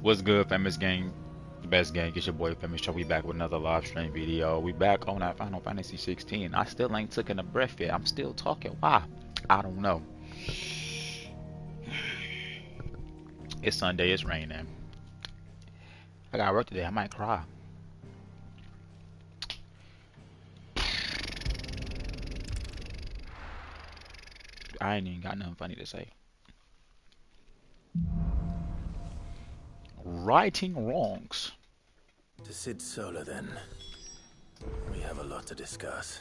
What's good, Famous Gang? The best gang. It's your boy Famous Show. We back with another live stream video. We back on that Final Fantasy 16. I still ain't taking a breath yet. I'm still talking. Why? I don't know. It's Sunday. It's raining. I got work today. I might cry. I ain't even got nothing funny to say. Righting wrongs. To Sid Solar, then. We have a lot to discuss.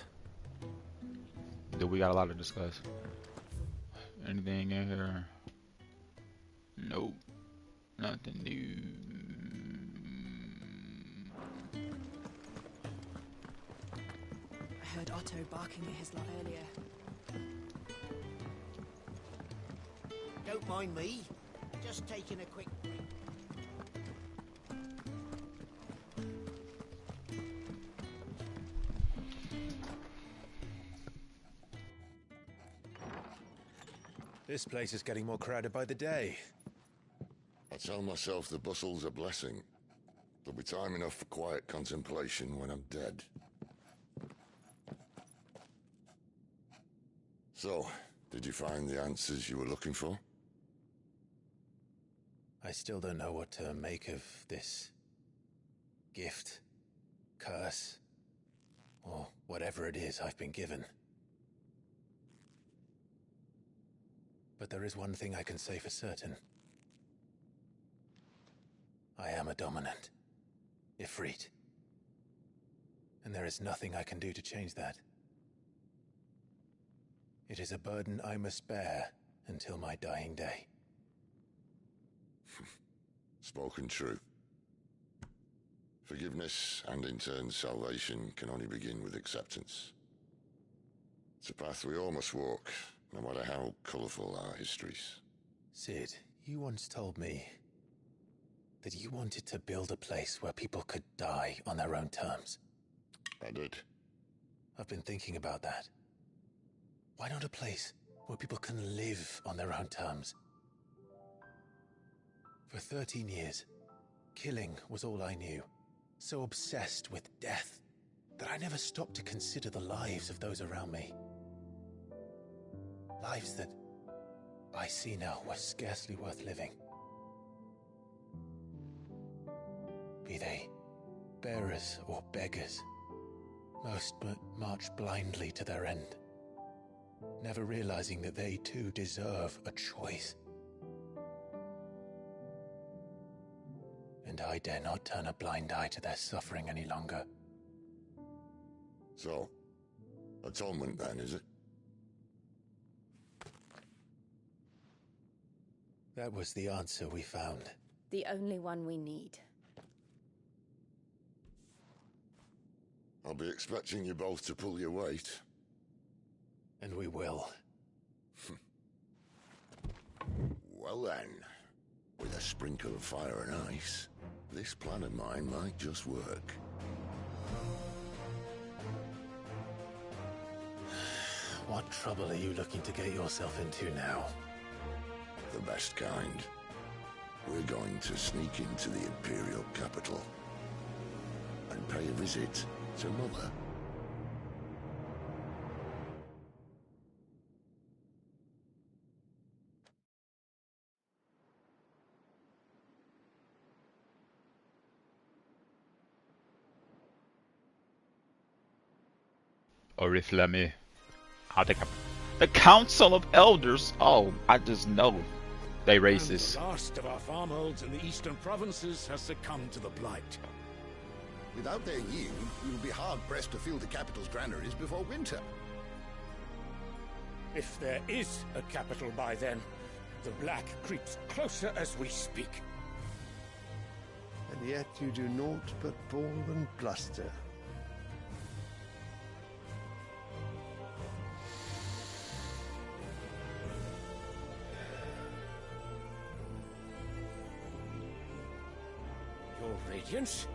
Do we got a lot to discuss? Anything in here? Nope. Nothing new. I heard Otto barking at his lot earlier. Don't mind me. Just taking a quick break. This place is getting more crowded by the day. I tell myself the bustle's a blessing. There'll be time enough for quiet contemplation when I'm dead. So, did you find the answers you were looking for? I still don't know what to make of this gift, curse, or whatever it is I've been given. But there is one thing I can say for certain. I am a dominant, Ifrit. And there is nothing I can do to change that. It is a burden I must bear until my dying day. Spoken true. Forgiveness and in turn salvation can only begin with acceptance. It's a path we all must walk, no matter how colourful our histories. Sid, you once told me that you wanted to build a place where people could die on their own terms. I did. I've been thinking about that. Why not a place where people can live on their own terms? For 13 years, killing was all I knew. So obsessed with death that I never stopped to consider the lives of those around me. Lives that I see now were scarcely worth living. Be they bearers or beggars, most march blindly to their end, never realizing that they too deserve a choice. And I dare not turn a blind eye to their suffering any longer. So, atonement then, is it? That was the answer we found. The only one we need. I'll be expecting you both to pull your weight. And we will. Well then, with a sprinkle of fire and ice, this plan of mine might just work. What trouble are you looking to get yourself into now? The best kind. We're going to sneak into the Imperial capital and pay a visit to Mother. Oriflamme. I think the Council of Elders. Oh, I just know they And racist. the last of our farmholds in the eastern provinces has succumbed to the blight. Without their yield, we will be hard-pressed to fill the capital's granaries before winter. If there is a capital by then, the black creeps closer as we speak. And yet you do naught but bawl and bluster. Your Radiance?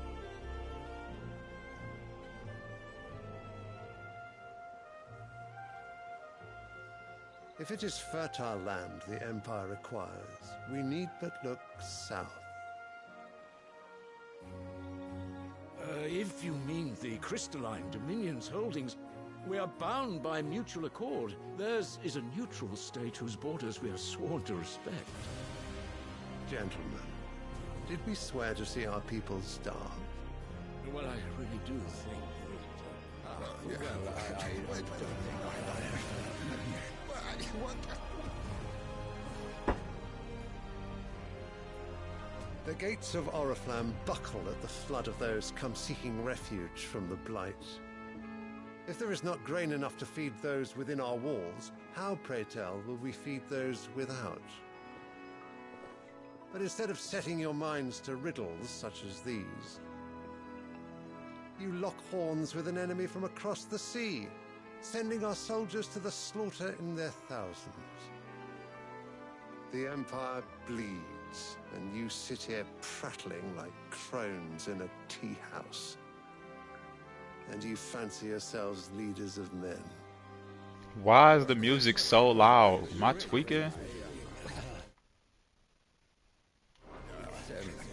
If it is fertile land the Empire requires, we need but look south. If you mean the crystalline Dominion's holdings, we are bound by mutual accord. Theirs is a neutral state whose borders we are sworn to respect. Gentlemen, did we swear to see our people starve? Well, I really do think that... I don't think The gates of Oriflamme buckle at the flood of those come seeking refuge from the Blight. If there is not grain enough to feed those within our walls, how, pray tell, will we feed those without? But instead of setting your minds to riddles such as these, you lock horns with an enemy from across the sea, sending our soldiers to the slaughter in their thousands. The Empire bleeds, and you sit here prattling like crones in a tea house. And you fancy yourselves leaders of men. Why is the music so loud? Am I tweaking?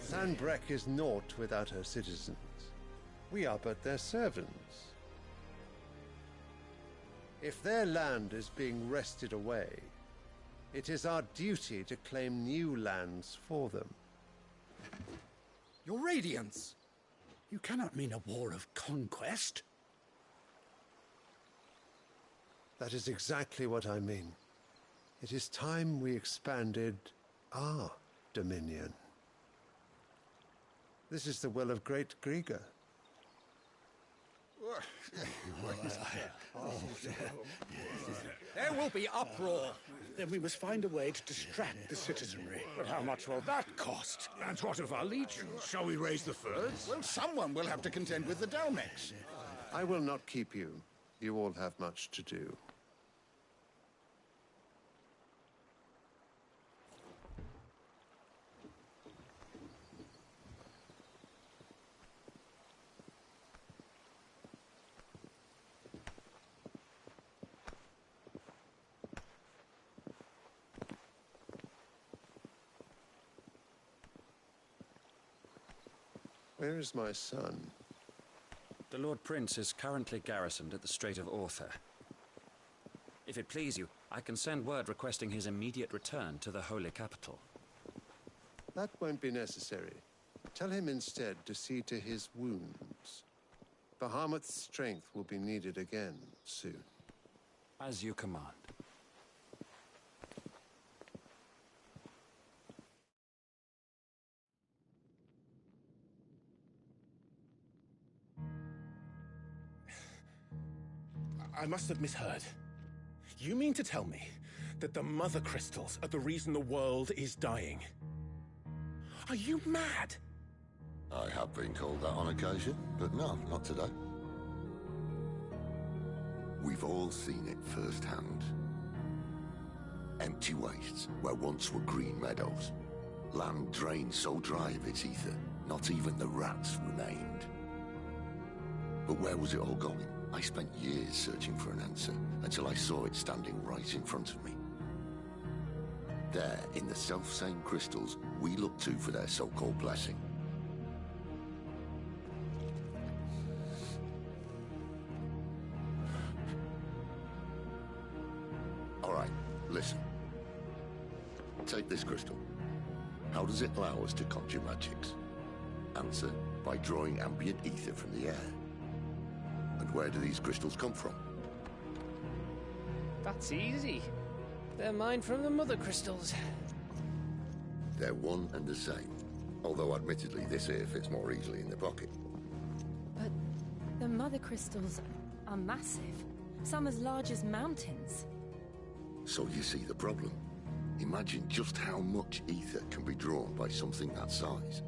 Sanbreque is naught without her citizens. We are but their servants. If their land is being wrested away, it is our duty to claim new lands for them. Your Radiance! You cannot mean a war of conquest. That is exactly what I mean. It is time we expanded our dominion. This is the will of great Grieger. There will be uproar. Then we must find a way to distract the citizenry. But how much will that cost? And what of our legions? Shall we raise the furs? Well, someone will have to contend with the Dalmex. I will not keep you. You all have much to do. Where is my son? The Lord Prince is currently garrisoned at the Strait of Author. If it please you, I can send word requesting his immediate return to the Holy Capital. That won't be necessary. Tell him instead to see to his wounds. Bahamut's strength will be needed again soon. As you command. I must have misheard. You mean to tell me that the Mother Crystals are the reason the world is dying? Are you mad? I have been called that on occasion, but no, not today. We've all seen it firsthand. Empty wastes where once were green meadows. Land drained so dry of its ether, not even the rats remained. But where was it all going? I spent years searching for an answer, until I saw it standing right in front of me. There, in the self-same crystals we look to for their so-called blessing. Alright, listen. Take this crystal. How does it allow us to conjure magics? Answer, by drawing ambient ether from the air. And where do these crystals come from? That's easy. They're mined from the Mother Crystals. They're one and the same. Although admittedly this here fits more easily in the pocket. But the Mother Crystals are massive. Some as large as mountains. So you see the problem. Imagine just how much ether can be drawn by something that size.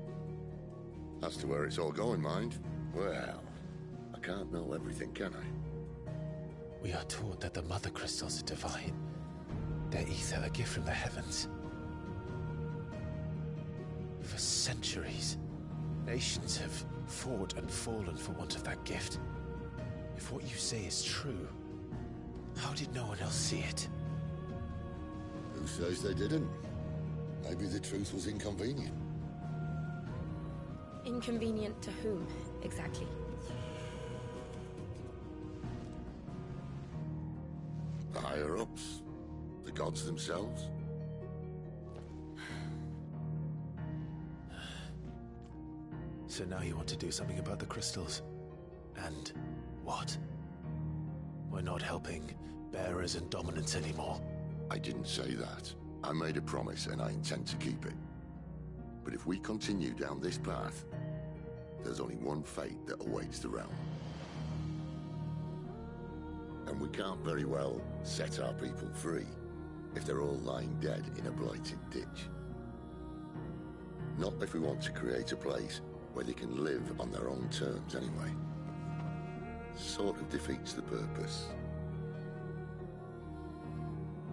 As to where it's all going, mind, well, I can't know everything, can I? We are taught that the Mother Crystals are divine. Their ether a gift from the heavens. For centuries, nations have fought and fallen for want of that gift. If what you say is true, how did no one else see it? Who says they didn't? Maybe the truth was inconvenient. Inconvenient to whom, exactly? The higher-ups? The gods themselves? So now you want to do something about the crystals? And what? We're not helping bearers and dominants anymore. I didn't say that. I made a promise and I intend to keep it. But if we continue down this path, there's only one fate that awaits the realm. And we can't very well set our people free if they're all lying dead in a blighted ditch. Not if we want to create a place where they can live on their own terms anyway. Sort of defeats the purpose.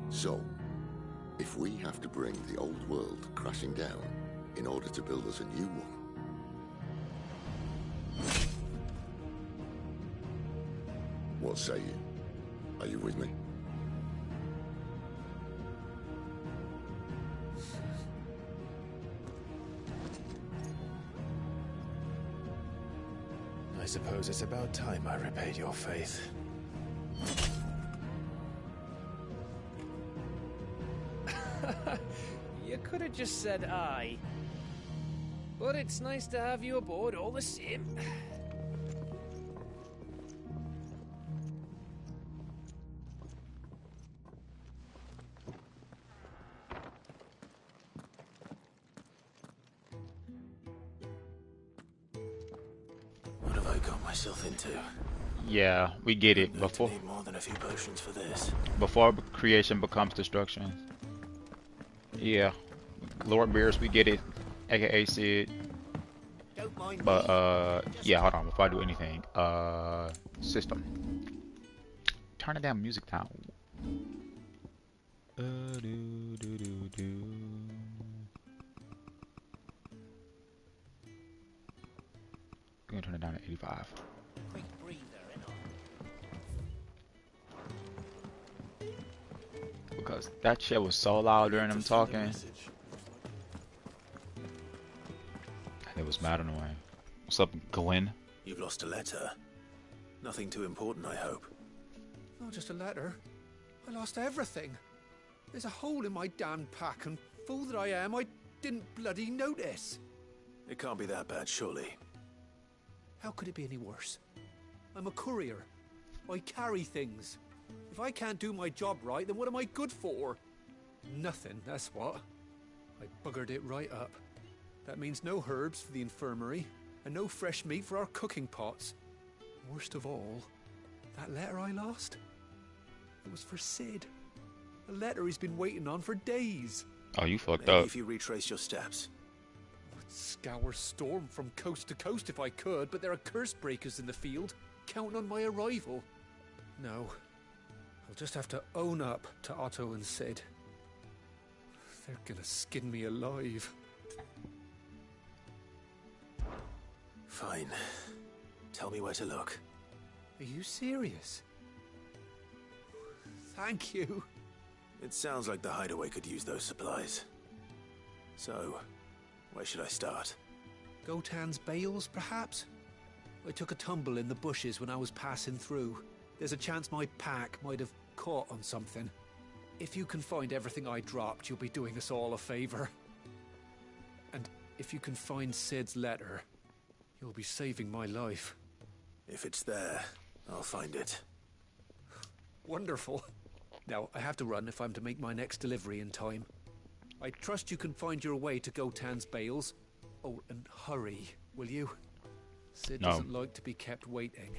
So, if we have to bring the old world crashing down in order to build us a new one, what say you? Are you with me? I suppose it's about time I repaid your faith. You could have just said aye. But it's nice to have you aboard all the same. What have I got myself into? Yeah, we get it. Before Need more than a few potions for this. before creation becomes destruction. Yeah, Lord Beers, we get it, aka Sid. Don't mind But me. yeah, hold on. Before I do anything, system, turn it down. Music down. I'm gonna turn it down to 85. Quick breather, Because that shit was so loud during them talking. It was mad annoying. What's up, Glenn? You've lost a letter. Nothing too important, I hope. Not just a letter. I lost everything. There's a hole in my damn pack, and fool that I am, I didn't bloody notice. It can't be that bad, surely. How could it be any worse? I'm a courier. I carry things. If I can't do my job right, then what am I good for? Nothing, that's what. I buggered it right up. That means no herbs for the infirmary, and no fresh meat for our cooking pots. Worst of all, that letter I lost, it was for Sid. A letter he's been waiting on for days. Oh, you fucked Maybe up. if you retrace your steps. I'd scour Storm from coast to coast if I could, but there are curse breakers in the field, counting on my arrival. No, I'll just have to own up to Otto and Sid. They're gonna skin me alive. Fine. Tell me where to look. Are you serious? Thank you. It sounds like the hideaway could use those supplies. So, where should I start? Gotan's bales, perhaps? I took a tumble in the bushes when I was passing through. There's a chance my pack might have caught on something. If you can find everything I dropped, you'll be doing us all a favor. And if you can find Sid's letter, you'll be saving my life. If it's there, I'll find it. Wonderful. Now, I have to run if I'm to make my next delivery in time. I trust you can find your way to Gotan's bales. Oh, and hurry, will you? Sid No. doesn't like to be kept waiting.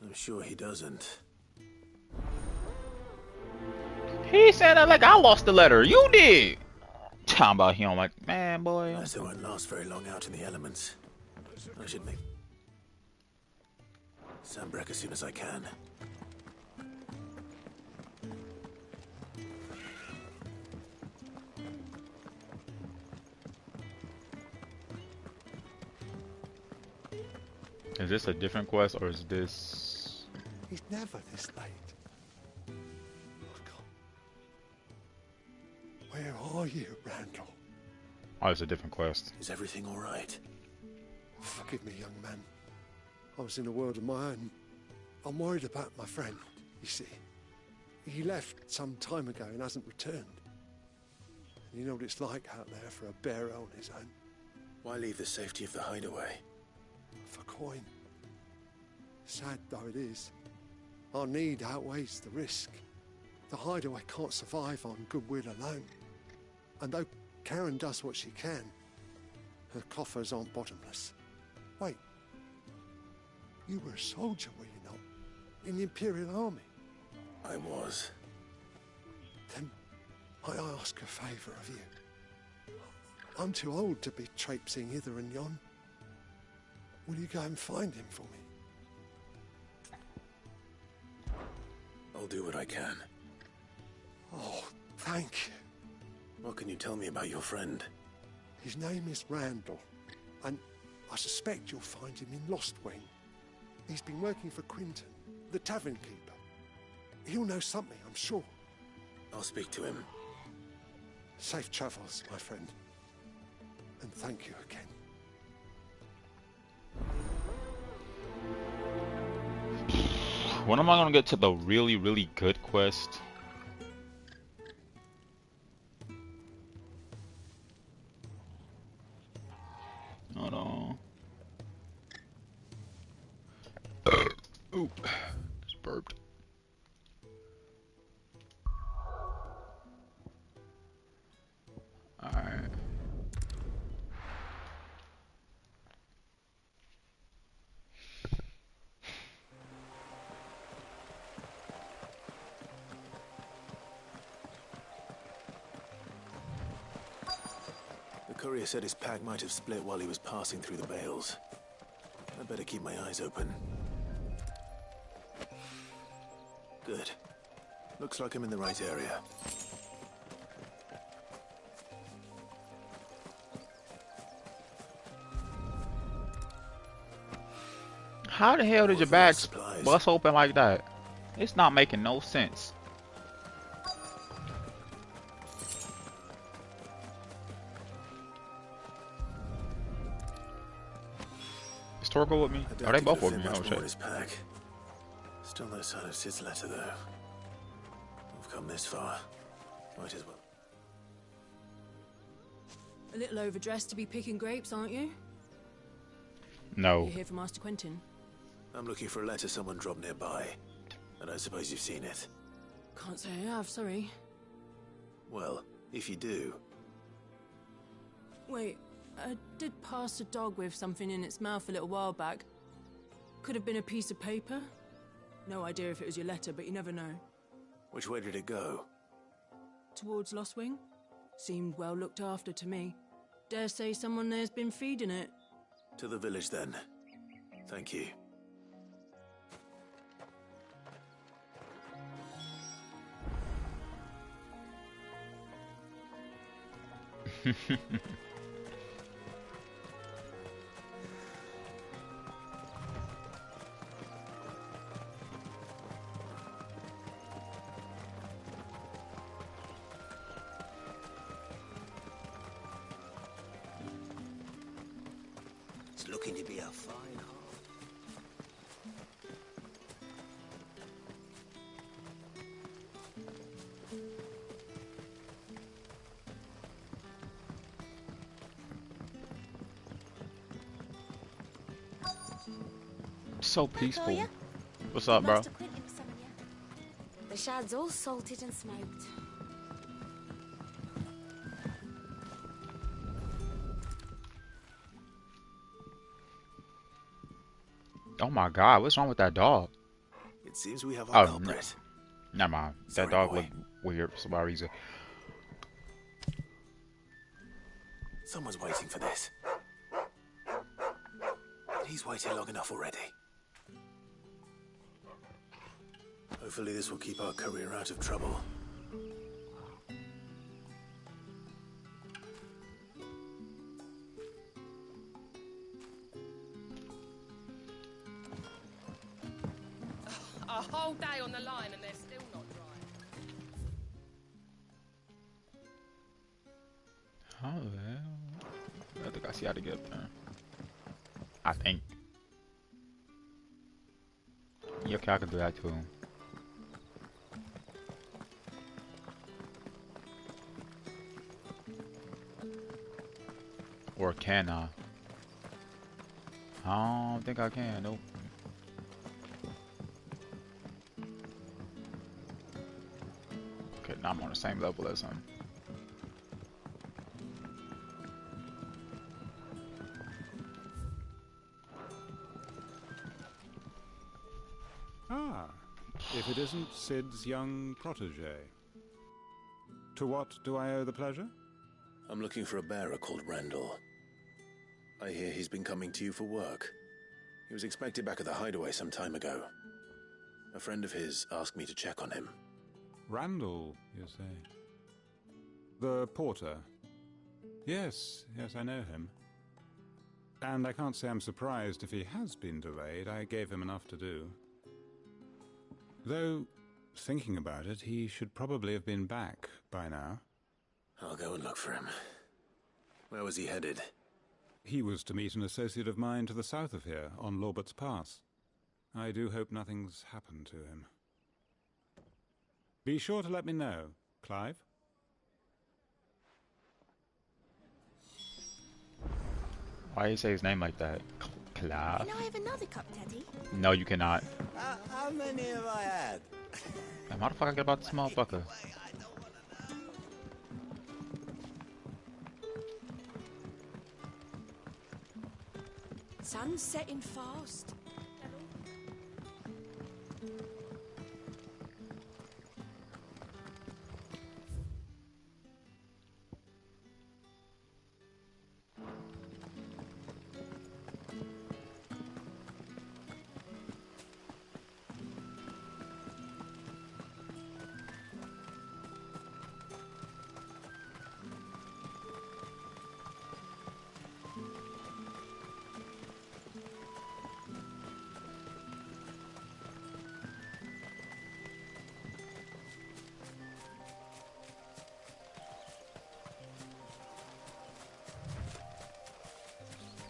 I'm sure he doesn't. He said that like I lost the letter. You did. Talking about him like, man, boy. Letter won't last very long out in the elements. I should make Sambrek as soon as I can. Is this a different quest or is this? He's never this late. Where are you, Randall? Oh, it's a different quest. Is everything all right? Forgive me, young man. I was in a world of my own. I'm worried about my friend, you see. He left some time ago and hasn't returned. You know what it's like out there for a bearer on his own. Why leave the safety of the hideaway? For coin. Sad though it is, our need outweighs the risk. The hideaway can't survive on goodwill alone. And though Karen does what she can, her coffers aren't bottomless. Wait. You were a soldier, were you not? In the Imperial Army? I was. Then I ask a favour of you. I'm too old to be traipsing hither and yon. Will you go and find him for me? I'll do what I can. Oh, thank you. What can you tell me about your friend? His name is Randall, and I suspect you'll find him in Lost Wing. He's been working for Quinton, the tavern keeper. He'll know something, I'm sure. I'll speak to him. Safe travels, my friend. And thank you again. When am I gonna get to the really, really good quest? Hold on. Oop. Just burped. Alright. The courier said his pack might have split while he was passing through the bales. I'd better keep my eyes open. Good. Looks like I'm in the right area. How the hell did your bag bust open like that? It's not making no sense. Is Torgo with me? Are they both with me? Oh shit. Still no sign of Sid's letter though. We've come this far. Might as well. A little overdressed to be picking grapes, aren't you? No. You hear from Master Quentin? I'm looking for a letter someone dropped nearby. And I suppose you've seen it. Can't say I have, sorry. Well, if you do. Wait, I did pass a dog with something in its mouth a little while back. Could have been a piece of paper. No idea if it was your letter, but you never know. Which way did it go? Towards Lost Wing? Seemed well looked after to me. Dare say someone there's been feeding it. To the village then. Thank you. It's looking to be a fine heart. So peaceful. What's up, bro? The shad's all salted and smoked. Oh my god, what's wrong with that dog? It seems we have a culprit. Never mind. That dog looked weird for some reason. Someone's waiting for this. He's waited long enough already. Hopefully this will keep our courier out of trouble. A whole day on the line and they're still not dry. How the hell? I think I see how to get up there. I think. Yeah, okay, I can do that too. Or can I? I don't think I can, nope. Okay, now I'm on the same level as him. Ah, if it isn't Sid's young protege. To what do I owe the pleasure? I'm looking for a bearer called Randall. I hear he's been coming to you for work. He was expected back at the hideaway some time ago. A friend of his asked me to check on him. Randall, you say? The porter? Yes, I know him. And I can't say I'm surprised if he has been delayed. I gave him enough to do. Though, thinking about it, he should probably have been back by now. I'll go and look for him. Where was he headed? He was to meet an associate of mine to the south of here, on Lorbert's Pass. I do hope nothing's happened to him. Be sure to let me know, Clive. Why do you say his name like that? Clive? Can I have another cup, Teddy? No, you cannot. How many have I had? Damn, how the fuck I get about this motherfucker? Sun's setting fast.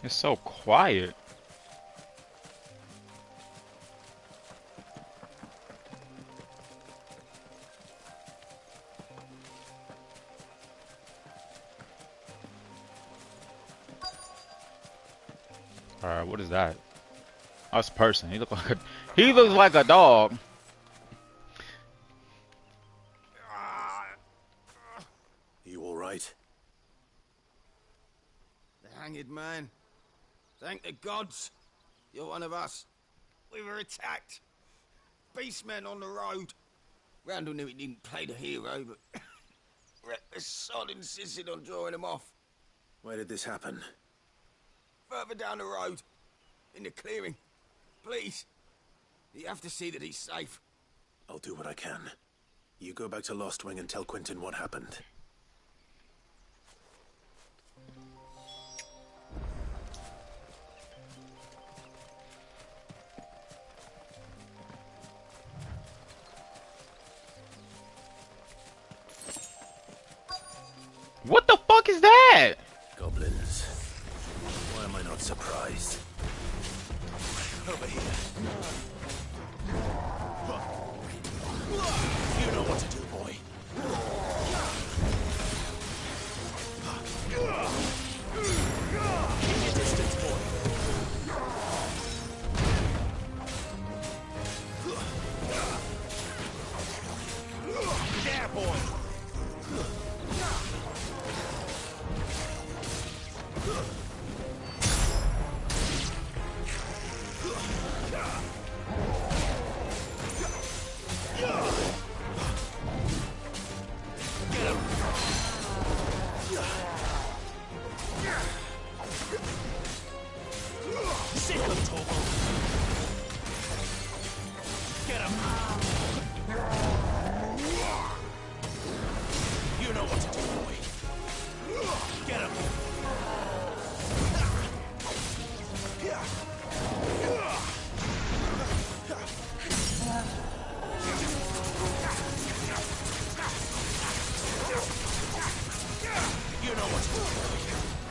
It's so quiet. Alright, what is that? Us person. He looks like a dog. You all right? The hanged man. Thank the gods. You're one of us. We were attacked. Beastmen on the road. Randall knew he didn't play the hero, but the sod insisted on drawing him off. Where did this happen? Further down the road. In the clearing. Please. You have to see that he's safe. I'll do what I can. You go back to Lost Wing and tell Quentin what happened. What the fuck is that? Goblins. Why am I not surprised? Over here. You know what to do, boy. Keep your distance, boy. Yeah, boy.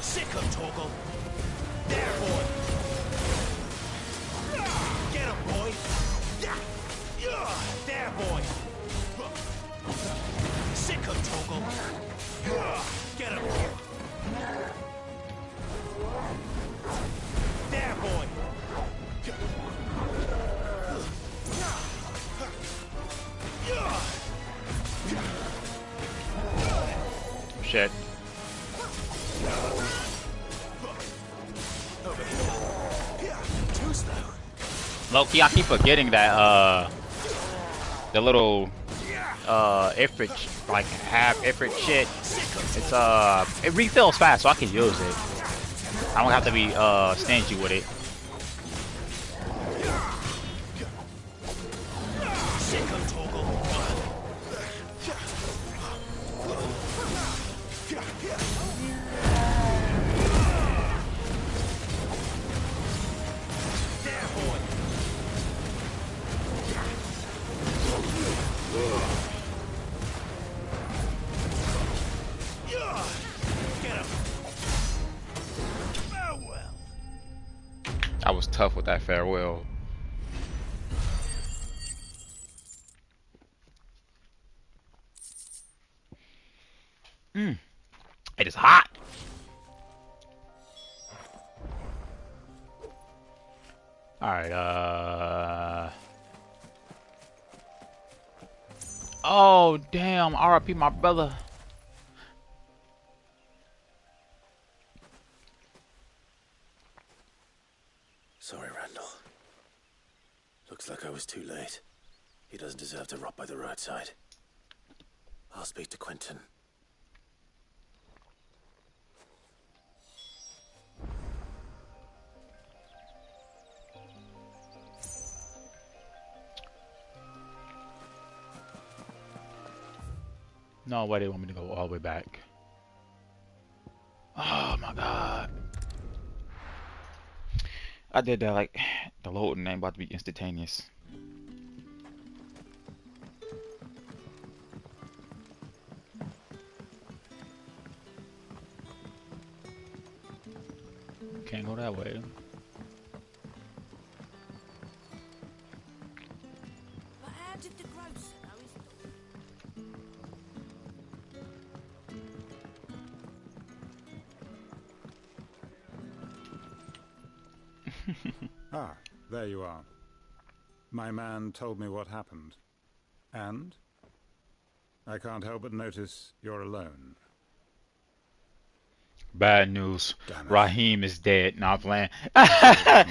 Sick of Torgal. There, boy. Get him, boy. There, boy. Sick of Torgal. Get him. There, boy. Shit. Too slow. Loki, I keep forgetting that the little Ifrit, like half Ifrit shit. It's it refills fast, so I can use it. I don't have to be stingy with it. I was tough with that farewell. It is hot. All right. Oh damn! RIP my brother. Sorry, Randall. Looks like I was too late. He doesn't deserve to rot by the roadside. I'll speak to Quentin. No way they want me to go all the way back. Oh my god. I did that like the loading ain't about to be instantaneous. Can't go that way. But how did the grocer know Ah, there you are. My man told me what happened. And? I can't help but notice you're alone. Bad news. Raheem is dead. Not playing. Have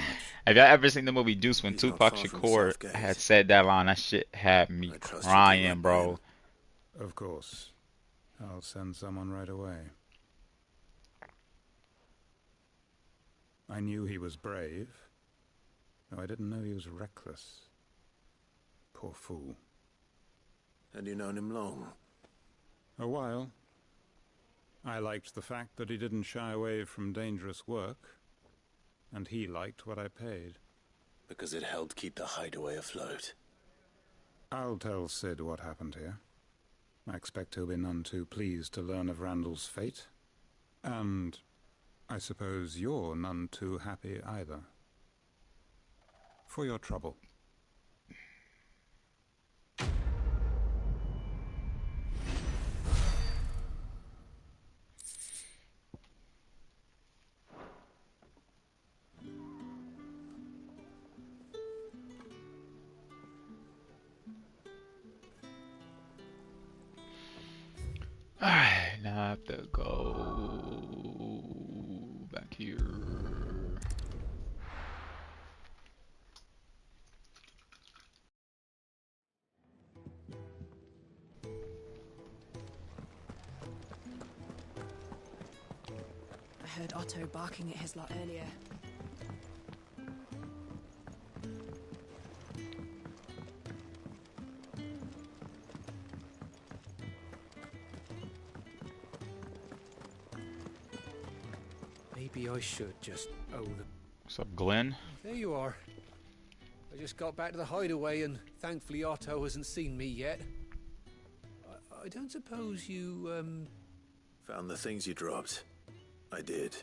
y'all ever seen the movie Deuce when Tupac Shakur had said that line? That shit had me crying, bro. Of course. I'll send someone right away. I knew he was brave, though I didn't know he was reckless. Poor fool. Had you known him long? A while. I liked the fact that he didn't shy away from dangerous work, and he liked what I paid. Because it helped keep the hideaway afloat. I'll tell Sid what happened here. I expect he'll be none too pleased to learn of Randall's fate. And I suppose you're none too happy either. For your trouble. Alright, now I have to go back here. I heard Otto barking at his lot earlier. Maybe I should just owe them. What's up, Glenn? There you are. I just got back to the hideaway and thankfully Otto hasn't seen me yet. I don't suppose you, Found the things you dropped. I did.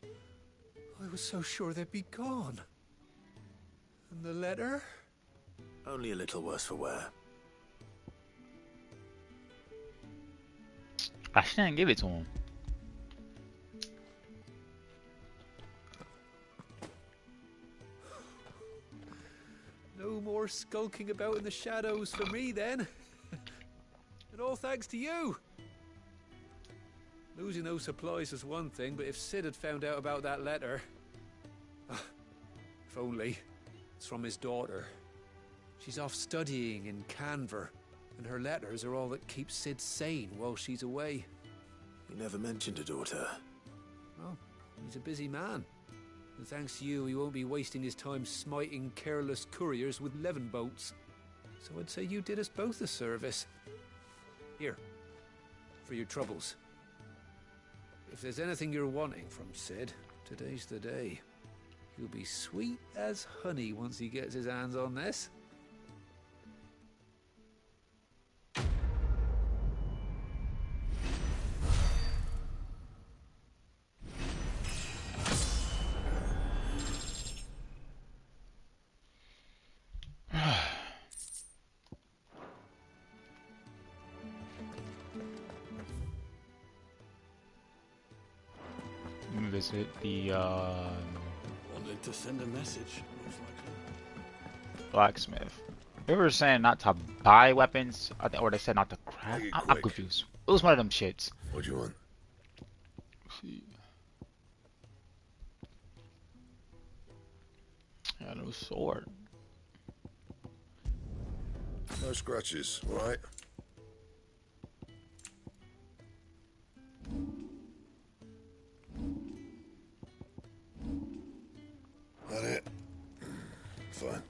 I was so sure they'd be gone. And the letter? Only a little worse for wear. I shouldn't give it to him. No more skulking about in the shadows for me then. And all thanks to you. Losing those supplies was one thing, but if Sid had found out about that letter... if only. It's from his daughter. She's off studying in Canver, and her letters are all that keeps Sid sane while she's away. He never mentioned a daughter. Well, he's a busy man. And thanks to you, he won't be wasting his time smiting careless couriers with levin boats. So I'd say you did us both a service. Here, for your troubles. If there's anything you're wanting from Sid, today's the day. He'll be sweet as honey once he gets his hands on this. Visit the Wanted to send a message, most likely. blacksmith. They were saying not to buy weapons, or they said not to craft. I'm confused. It was one of them shits. What do you want? See. Yeah, no sword. No scratches, right? That it? Fine.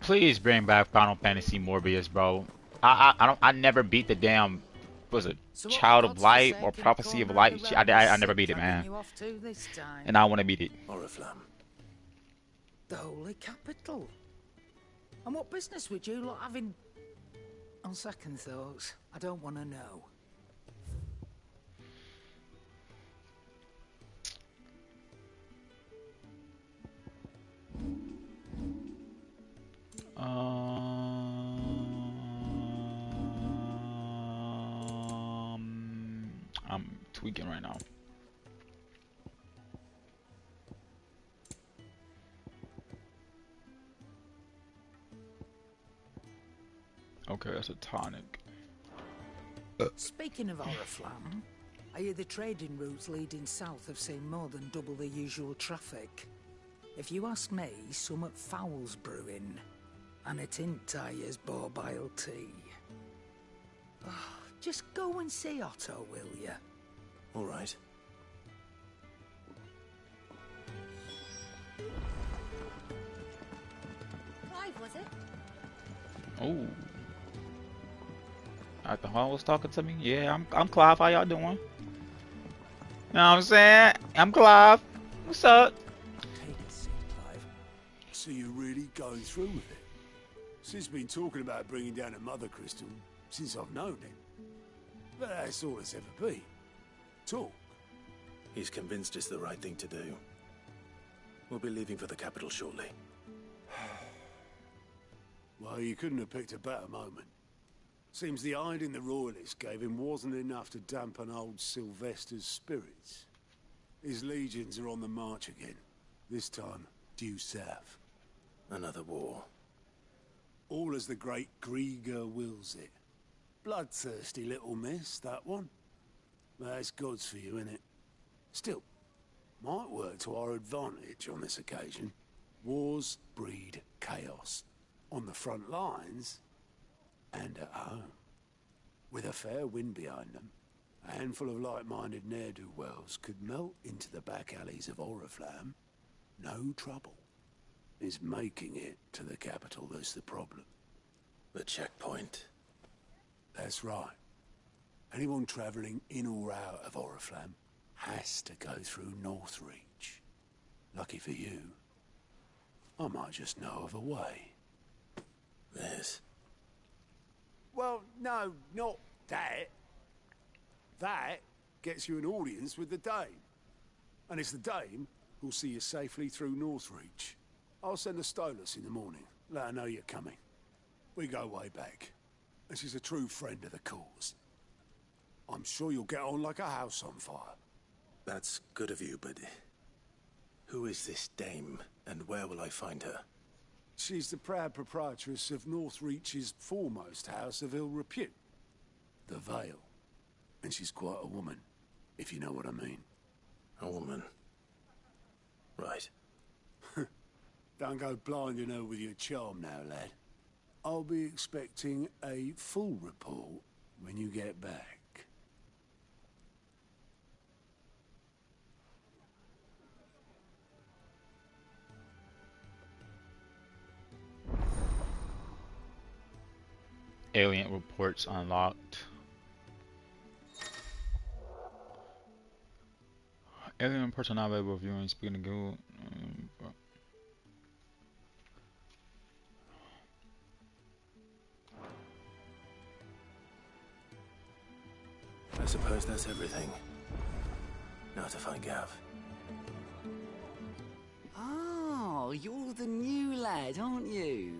Please bring back Final Fantasy Morbius, bro. I never beat the damn, was it Child of Light or Prophecy of Light? I never beat it, man. And I want to beat it. Oriflamme. The Holy Capital. And what business would you lot have in... On second thoughts, I don't want to know. I'm tweaking right now. Okay, that's a tonic. Speaking of Oriflamme, I hear the trading routes leading south have seen more than double the usual traffic. If you ask me, somewhat foul's brewing, and it ain't Tyre's borbile tea. Oh, just go and see Otto, will ya? All right. Clive, was it? Oh. The hall was talking to me. Yeah, I'm Clive. How y'all doing? You know what I'm saying? I'm Clive. What's up? Take a seat, Clive. So you're really going through with it? Sid's been talking about bringing down a mother crystal since I've known him. But that's all it's ever been. Talk. He's convinced it's the right thing to do. We'll be leaving for the capital shortly. Well, you couldn't have picked a better moment. Seems the hiding the royalists gave him wasn't enough to dampen old Sylvester's spirits. His legions are on the march again. This time, due south. Another war. All as the great Grieger wills it. Bloodthirsty little miss, that one. That's God's for you, innit? Still, might work to our advantage on this occasion. Wars breed chaos. On the front lines, and at home. With a fair wind behind them, a handful of like-minded ne'er-do-wells could melt into the back alleys of Oriflamme. No trouble. It's making it to the capital that's the problem. The checkpoint. That's right. Anyone travelling in or out of Oriflamme has to go through Northreach. Lucky for you, I might just know of a way. There's... Well, no, not That gets you an audience with the Dame. And it's the Dame who'll see you safely through Northreach. I'll send a Stolas in the morning. Let her know you're coming. We go way back. And she's a true friend of the cause. I'm sure you'll get on like a house on fire. That's good of you, but who is this Dame, and where will I find her? She's the proud proprietress of Northreach's foremost house of ill repute, the Vale. And she's quite a woman, if you know what I mean. A woman. Right. Don't go blinding her with your charm now, lad. I'll be expecting a full report when you get back. Alien reports unlocked. Alien reports are not available viewing. Speaking of Google. I suppose that's everything. Now to find Gav. Oh, you're the new lad, aren't you?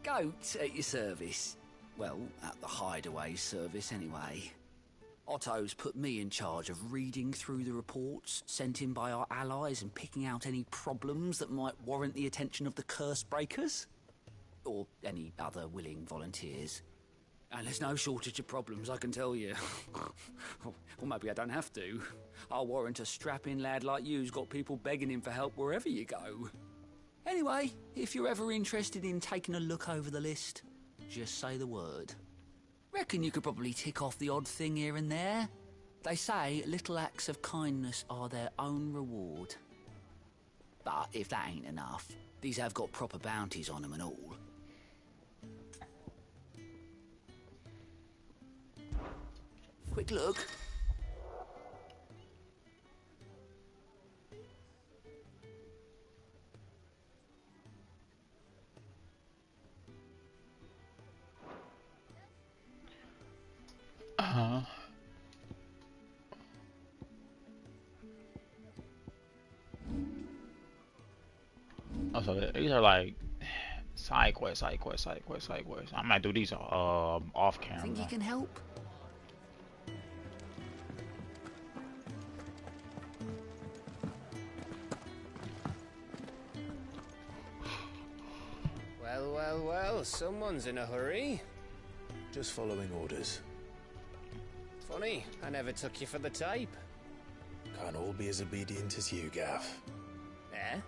Goat at your service. Well, at the hideaway service anyway. Otto's put me in charge of reading through the reports sent in by our allies and picking out any problems that might warrant the attention of the curse breakers. Or any other willing volunteers. And there's no shortage of problems, I can tell you. Or maybe I don't have to. I'll warrant a strapping lad like you's got people begging him for help wherever you go. Anyway, if you're ever interested in taking a look over the list, just say the word. Reckon you could probably tick off the odd thing here and there. They say little acts of kindness are their own reward. But if that ain't enough, these have got proper bounties on them and all. Quick look. Oh, so these are like side quests. I might do these off camera. Think you can help? Well, someone's in a hurry. Just following orders. Funny, I never took you for the type. Can't all be as obedient as you, Gav. Eh?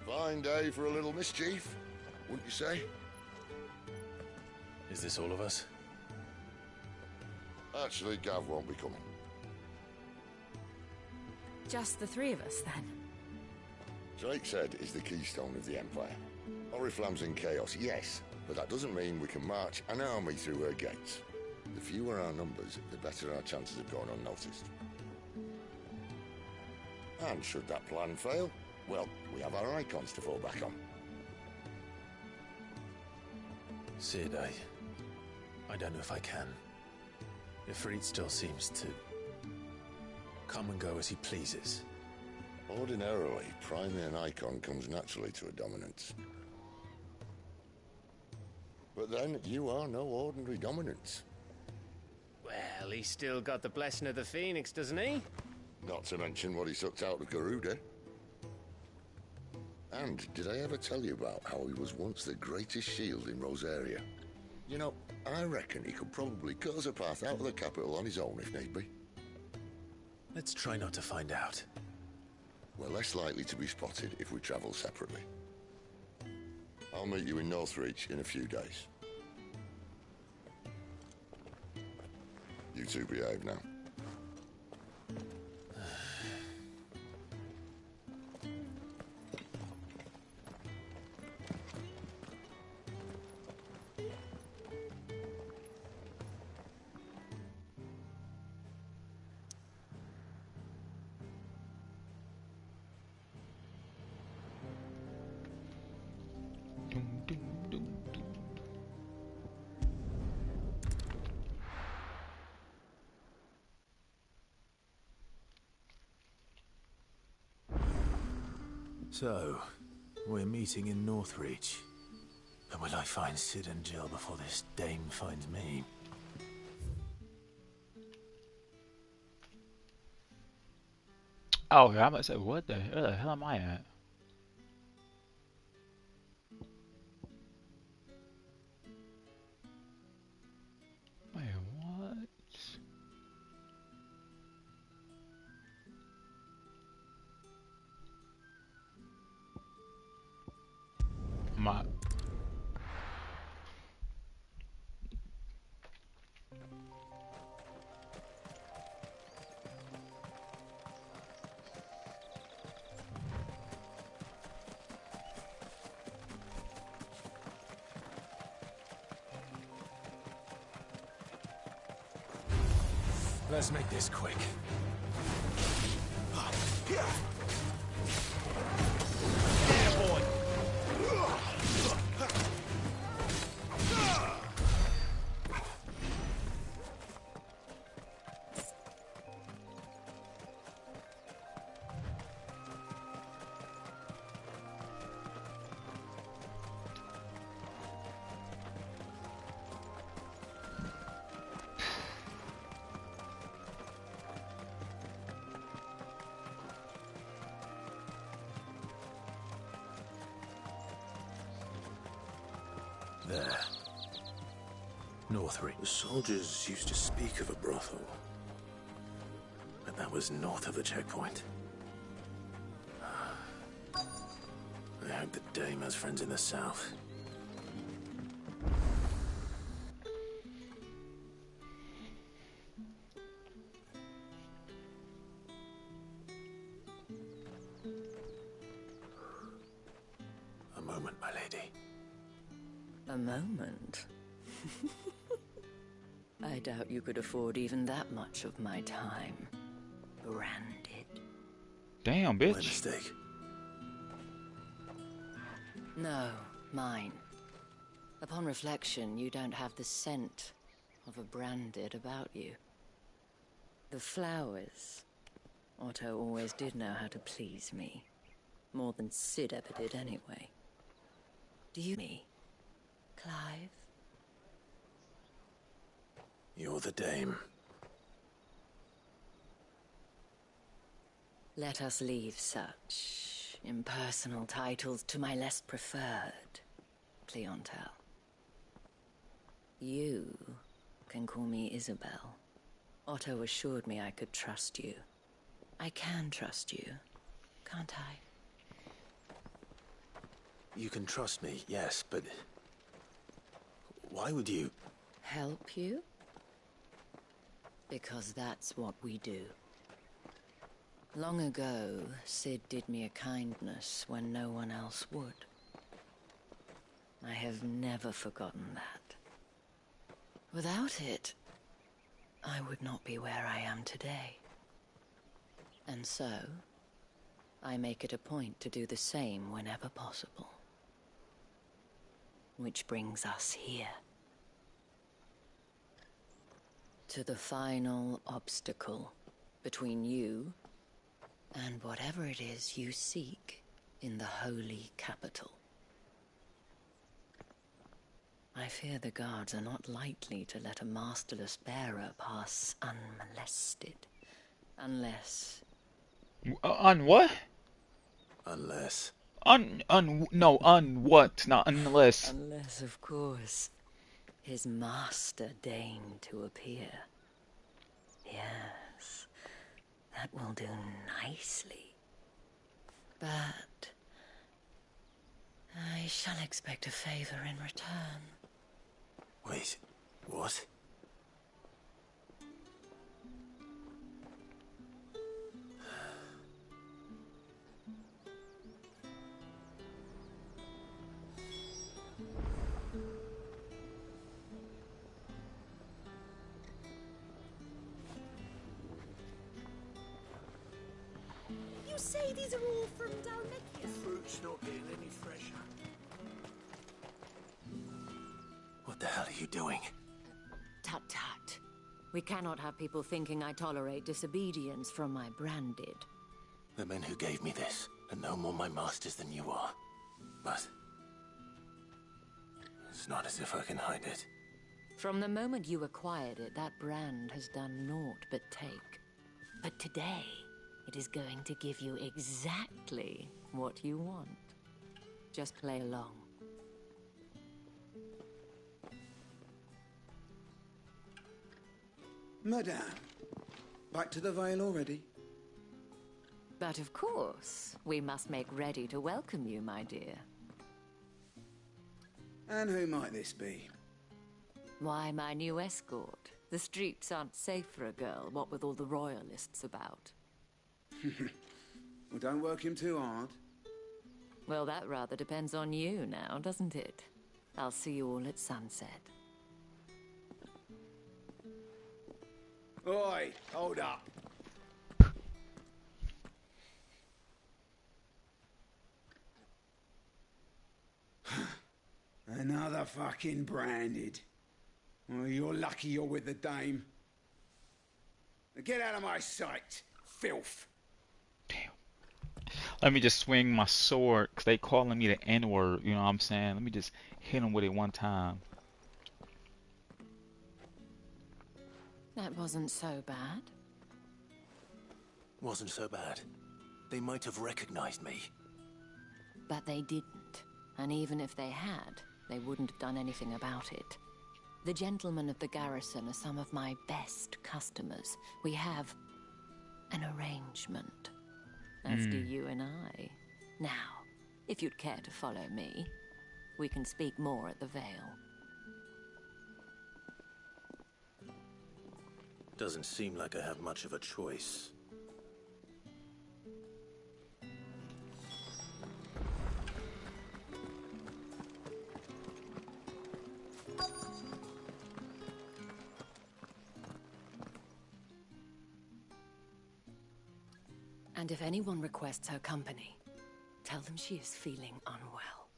Fine day for a little mischief, wouldn't you say? Is this all of us? Actually, Gav won't be coming. Just the three of us, then? Drake's Head is the keystone of the Empire. Oriflamme's in chaos, yes, but that doesn't mean we can march an army through her gates. The fewer our numbers, the better our chances of going unnoticed. And should that plan fail, well, we have our icons to fall back on. Sid, I don't know if I can. Ifrit still seems to come and go as he pleases. Ordinarily, priming an icon comes naturally to a dominance. But then, you are no ordinary dominance. Well, he's still got the blessing of the Phoenix, doesn't he? Not to mention what he sucked out of Garuda. And did I ever tell you about how he was once the greatest shield in Rosaria? You know, I reckon he could probably cut us a path out of the capital on his own if need be. Let's try not to find out. We're less likely to be spotted if we travel separately. I'll meet you in Northreach in a few days. You two behave now. So, we're meeting in Northreach. And will I find Sid and Jill before this dame finds me? Oh, yeah, I'm about to say, where the hell am I at? Wait, what? My... Let's make this quick. Yeah, boy. There. Northreach. The soldiers used to speak of a brothel. But that was north of the checkpoint. I hope the dame has friends in the south. A moment, my lady. A moment? I doubt you could afford even that much of my time. Branded. Damn, bitch. My mistake. No, mine. Upon reflection, you don't have the scent of a branded about you. The flowers. Otto always did know how to please me. More than Sid ever did anyway. Do you me, Clive? You're the dame. Let us leave such impersonal titles to my less preferred clientele. You can call me Isabel. Otto assured me I could trust you. I can trust you, can't I? You can trust me, yes, but... why would you... Help you? Because that's what we do. Long ago, Sid did me a kindness when no one else would. I have never forgotten that. Without it, I would not be where I am today. And so, I make it a point to do the same whenever possible. Which brings us here. To the final obstacle between you and whatever it is you seek in the holy capital. I fear the guards are not likely to let a masterless bearer pass unmolested. Unless... On what? Unless... No, on what? Not unless. Unless, of course, his master deigned to appear. Yes, that will do nicely. But... I shall expect a favor in return. Wait, what? You say these are all from Dalmatia? The fruit's not getting any fresher. What the hell are you doing? Tut tut. We cannot have people thinking I tolerate disobedience from my branded. The men who gave me this, and no more my masters than you are. But it's not as if I can hide it. From the moment you acquired it, that brand has done naught but take. But today, it is going to give you exactly what you want. Just play along. Madame, back to the Vale already? But of course, we must make ready to welcome you, my dear. And who might this be? Why, my new escort. The streets aren't safe for a girl, what with all the royalists about. Well, don't work him too hard. Well, that rather depends on you now, doesn't it? I'll see you all at sunset. Oi, hold up. Another fucking branded. Well, you're lucky you're with the dame. Now get out of my sight, filth. Let me just swing my sword, because they calling me the N-word, you know what I'm saying? Let me just hit them with it one time. That wasn't so bad. Wasn't so bad. They might have recognized me. But they didn't. And even if they had, they wouldn't have done anything about it. The gentlemen of the garrison are some of my best customers. We have an arrangement. As do you and I. Now, if you'd care to follow me, we can speak more at the Vale. Doesn't seem like I have much of a choice. And if anyone requests her company, tell them she is feeling unwell.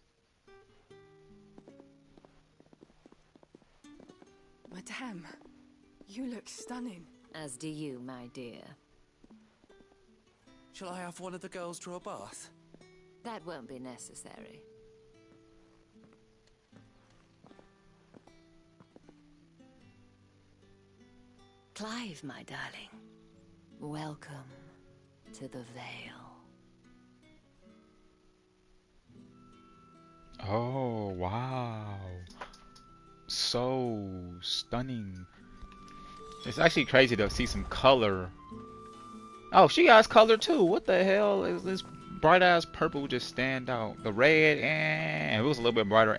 Madame, you look stunning. As do you, my dear. Shall I have one of the girls draw a bath? That won't be necessary. Clive, my darling. Welcome to the Vale. Oh, wow. So stunning. It's actually crazy to see some color. Oh, she has color too. What the hell is this bright ass purple just stand out? The red and it was a little bit brighter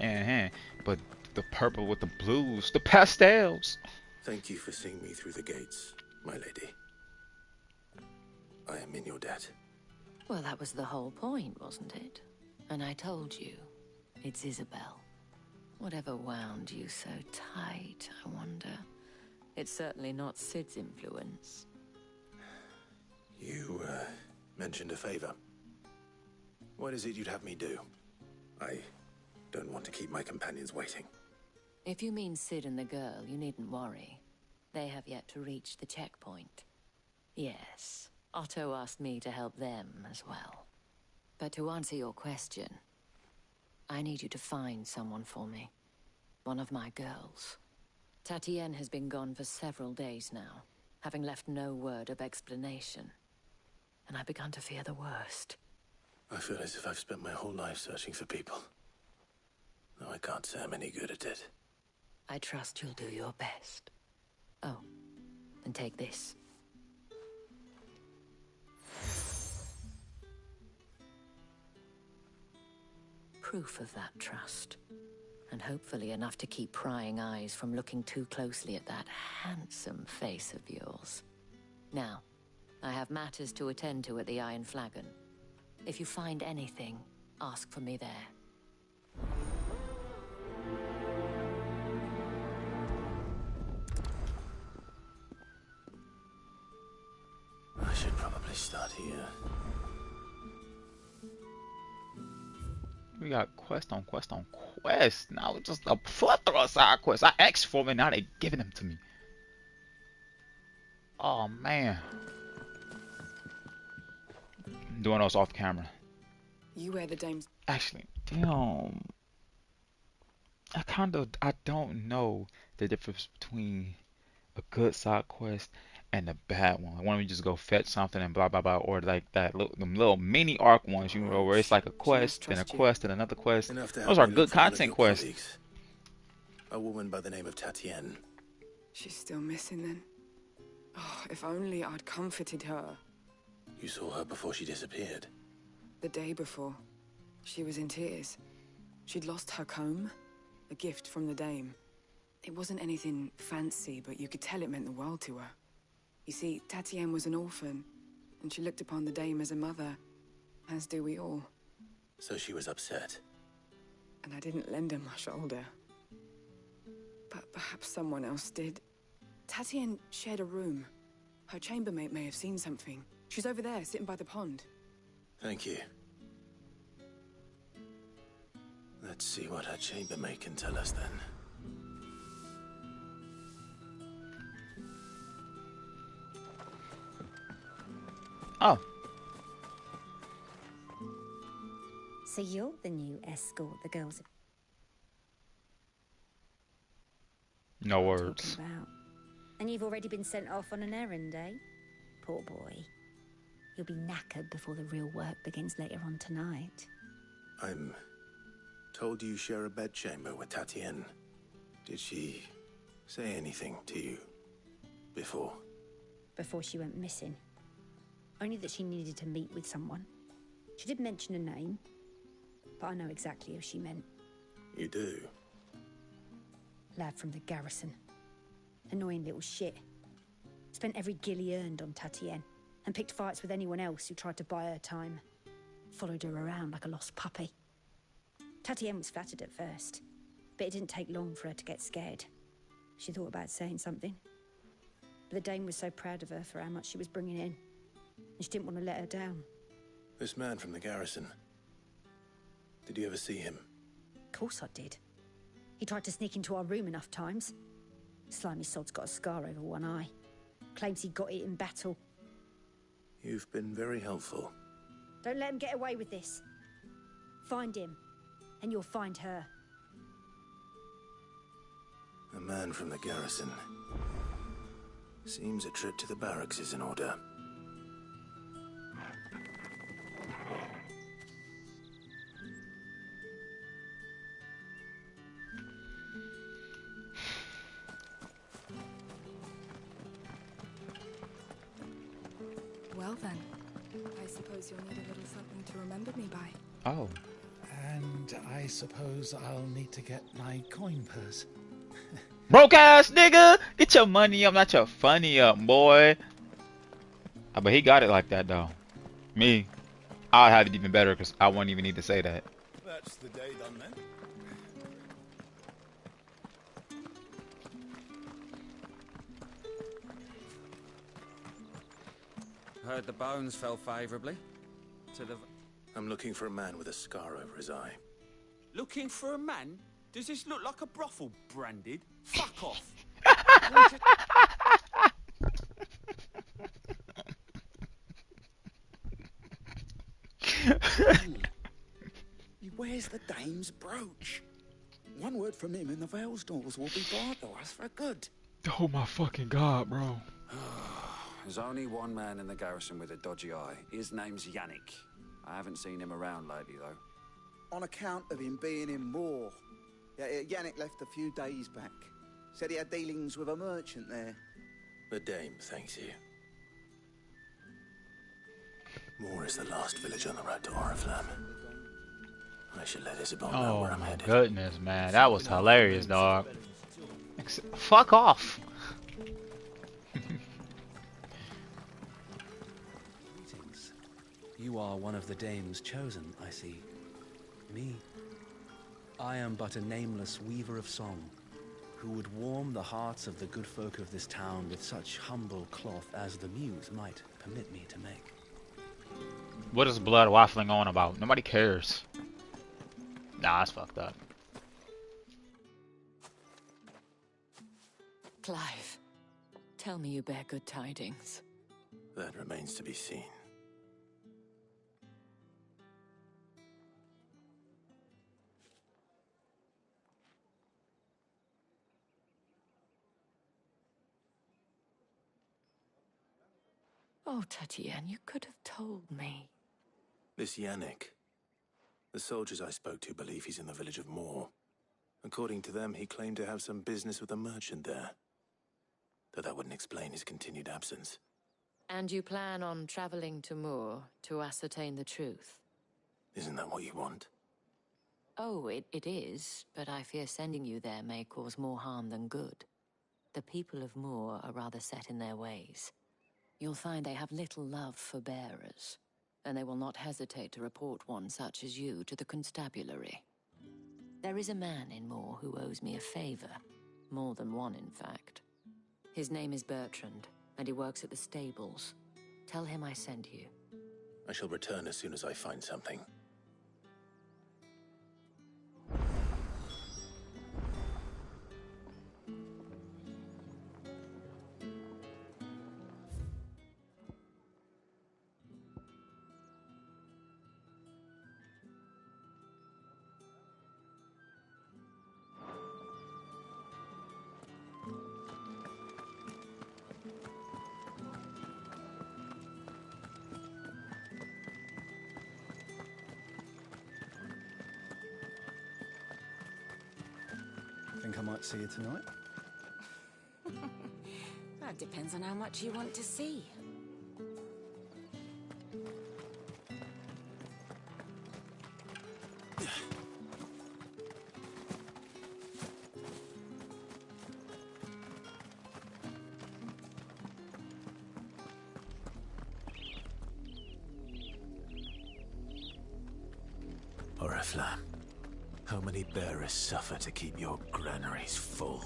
but the purple with the blues, the pastels. Thank you for seeing me through the gates, my lady. I am in your debt. Well, that was the whole point, wasn't it? And I told you, it's Isabel. Whatever wound you so tight, I wonder. It's certainly not Sid's influence. You, mentioned a favor. What is it you'd have me do? I don't want to keep my companions waiting. If you mean Sid and the girl, you needn't worry. They have yet to reach the checkpoint. Yes, Otto asked me to help them as well. But to answer your question, I need you to find someone for me. One of my girls. Tatienne has been gone for several days now, having left no word of explanation. And I've begun to fear the worst. I feel as if I've spent my whole life searching for people. Though I can't say I'm any good at it. I trust you'll do your best. Oh, and take this. Proof of that trust. And hopefully enough to keep prying eyes from looking too closely at that handsome face of yours. Now, I have matters to attend to at the Iron Flagon. If you find anything, ask for me there. I should probably start here. We got quest on quest on quest. Now it's just a plethora of side quests. I asked for them and now they're giving them to me. Oh man. I'm doing those off camera. You wear the dame's... Actually, damn. I don't know the difference between a good side quest and a bad one. Like, why don't we just go fetch something and blah blah blah, or like that them little mini arc ones, you know, where it's like a quest, then a quest, and another quest. Enough to Those help are me good look for one of content your quests. colleagues. A woman by the name of Tatienne. She's still missing then. Oh, if only I'd comforted her. You saw her before she disappeared. The day before, she was in tears. She'd lost her comb, a gift from the dame. It wasn't anything fancy, but you could tell it meant the world to her. You see, Tatienne was an orphan, and she looked upon the dame as a mother, as do we all. So she was upset. And I didn't lend her my shoulder. But perhaps someone else did. Tatienne shared a room. Her chambermaid may have seen something. She's over there, sitting by the pond. Thank you. Let's see what her chambermaid can tell us then. Oh. So you're the new escort the girls have No words. talking about. And you've already been sent off on an errand, eh? Poor boy. You'll be knackered before the real work begins later on tonight. I'm told you share a bedchamber with Tatienne. Did she say anything to you before? Before she went missing. Only that she needed to meet with someone. She did mention a name, but I know exactly who she meant. You do? Lad from the garrison. Annoying little shit. Spent every guil he earned on Tatienne, and picked fights with anyone else who tried to buy her time. Followed her around like a lost puppy. Tatienne was flattered at first, but it didn't take long for her to get scared. She thought about saying something. But the dame was so proud of her for how much she was bringing in, and she didn't want to let her down. This man from the garrison. Did you ever see him? Of course I did. He tried to sneak into our room enough times. Slimy sod's got a scar over one eye. Claims he got it in battle. You've been very helpful. Don't let him get away with this. Find him, and you'll find her. A man from the garrison. Seems a trip to the barracks is in order. Well then, I suppose you'll need a little something to remember me by. Oh. And I suppose I'll need to get my coin purse. Broke ass nigga! Get your money up, not your funny up, boy. But he got it like that though. Me, I'd have it even better because I wouldn't even need to say that. That's the day done then. Heard the bones fell favourably to the... I'm looking for a man with a scar over his eye. Looking for a man? Does this look like a brothel, Branded? Fuck off! He wears the dame's brooch. One word from him and the Vale's doors will be barred to us for good. Oh my fucking god, bro. There's only one man in the garrison with a dodgy eye. His name's Yannick. I haven't seen him around lately, though. On account of him being in war. Yannick left a few days back. Said he had dealings with a merchant there. The dame thanks you. Moore is the last village on the road to Oriflamme. I should let Isabel know where I'm my headed. goodness, man. That was hilarious, dog. Fuck off. Greetings. You are one of the dame's chosen, I see. Me? I am but a nameless weaver of song, who would warm the hearts of the good folk of this town with such humble cloth as the muse might permit me to make. What is blood waffling on about? Nobody cares. Nah, that's fucked up. Clive, tell me you bear good tidings. That remains to be seen. Oh, Tatienne, you could have told me. This Yannick. The soldiers I spoke to believe he's in the village of Moor. According to them, he claimed to have some business with a merchant there. Though that wouldn't explain his continued absence. And you plan on traveling to Moor to ascertain the truth? Isn't that what you want? Oh, it is, but I fear sending you there may cause more harm than good. The people of Moor are rather set in their ways. You'll find they have little love for bearers, and they will not hesitate to report one such as you to the constabulary. There is a man in Moor who owes me a favor. More than one, in fact. His name is Bertrand, and he works at the stables. Tell him I sent you. I shall return as soon as I find something. Think I might see you tonight? That depends on how much you want to see. Oriflamme, how many bearers suffer to keep your granaries full?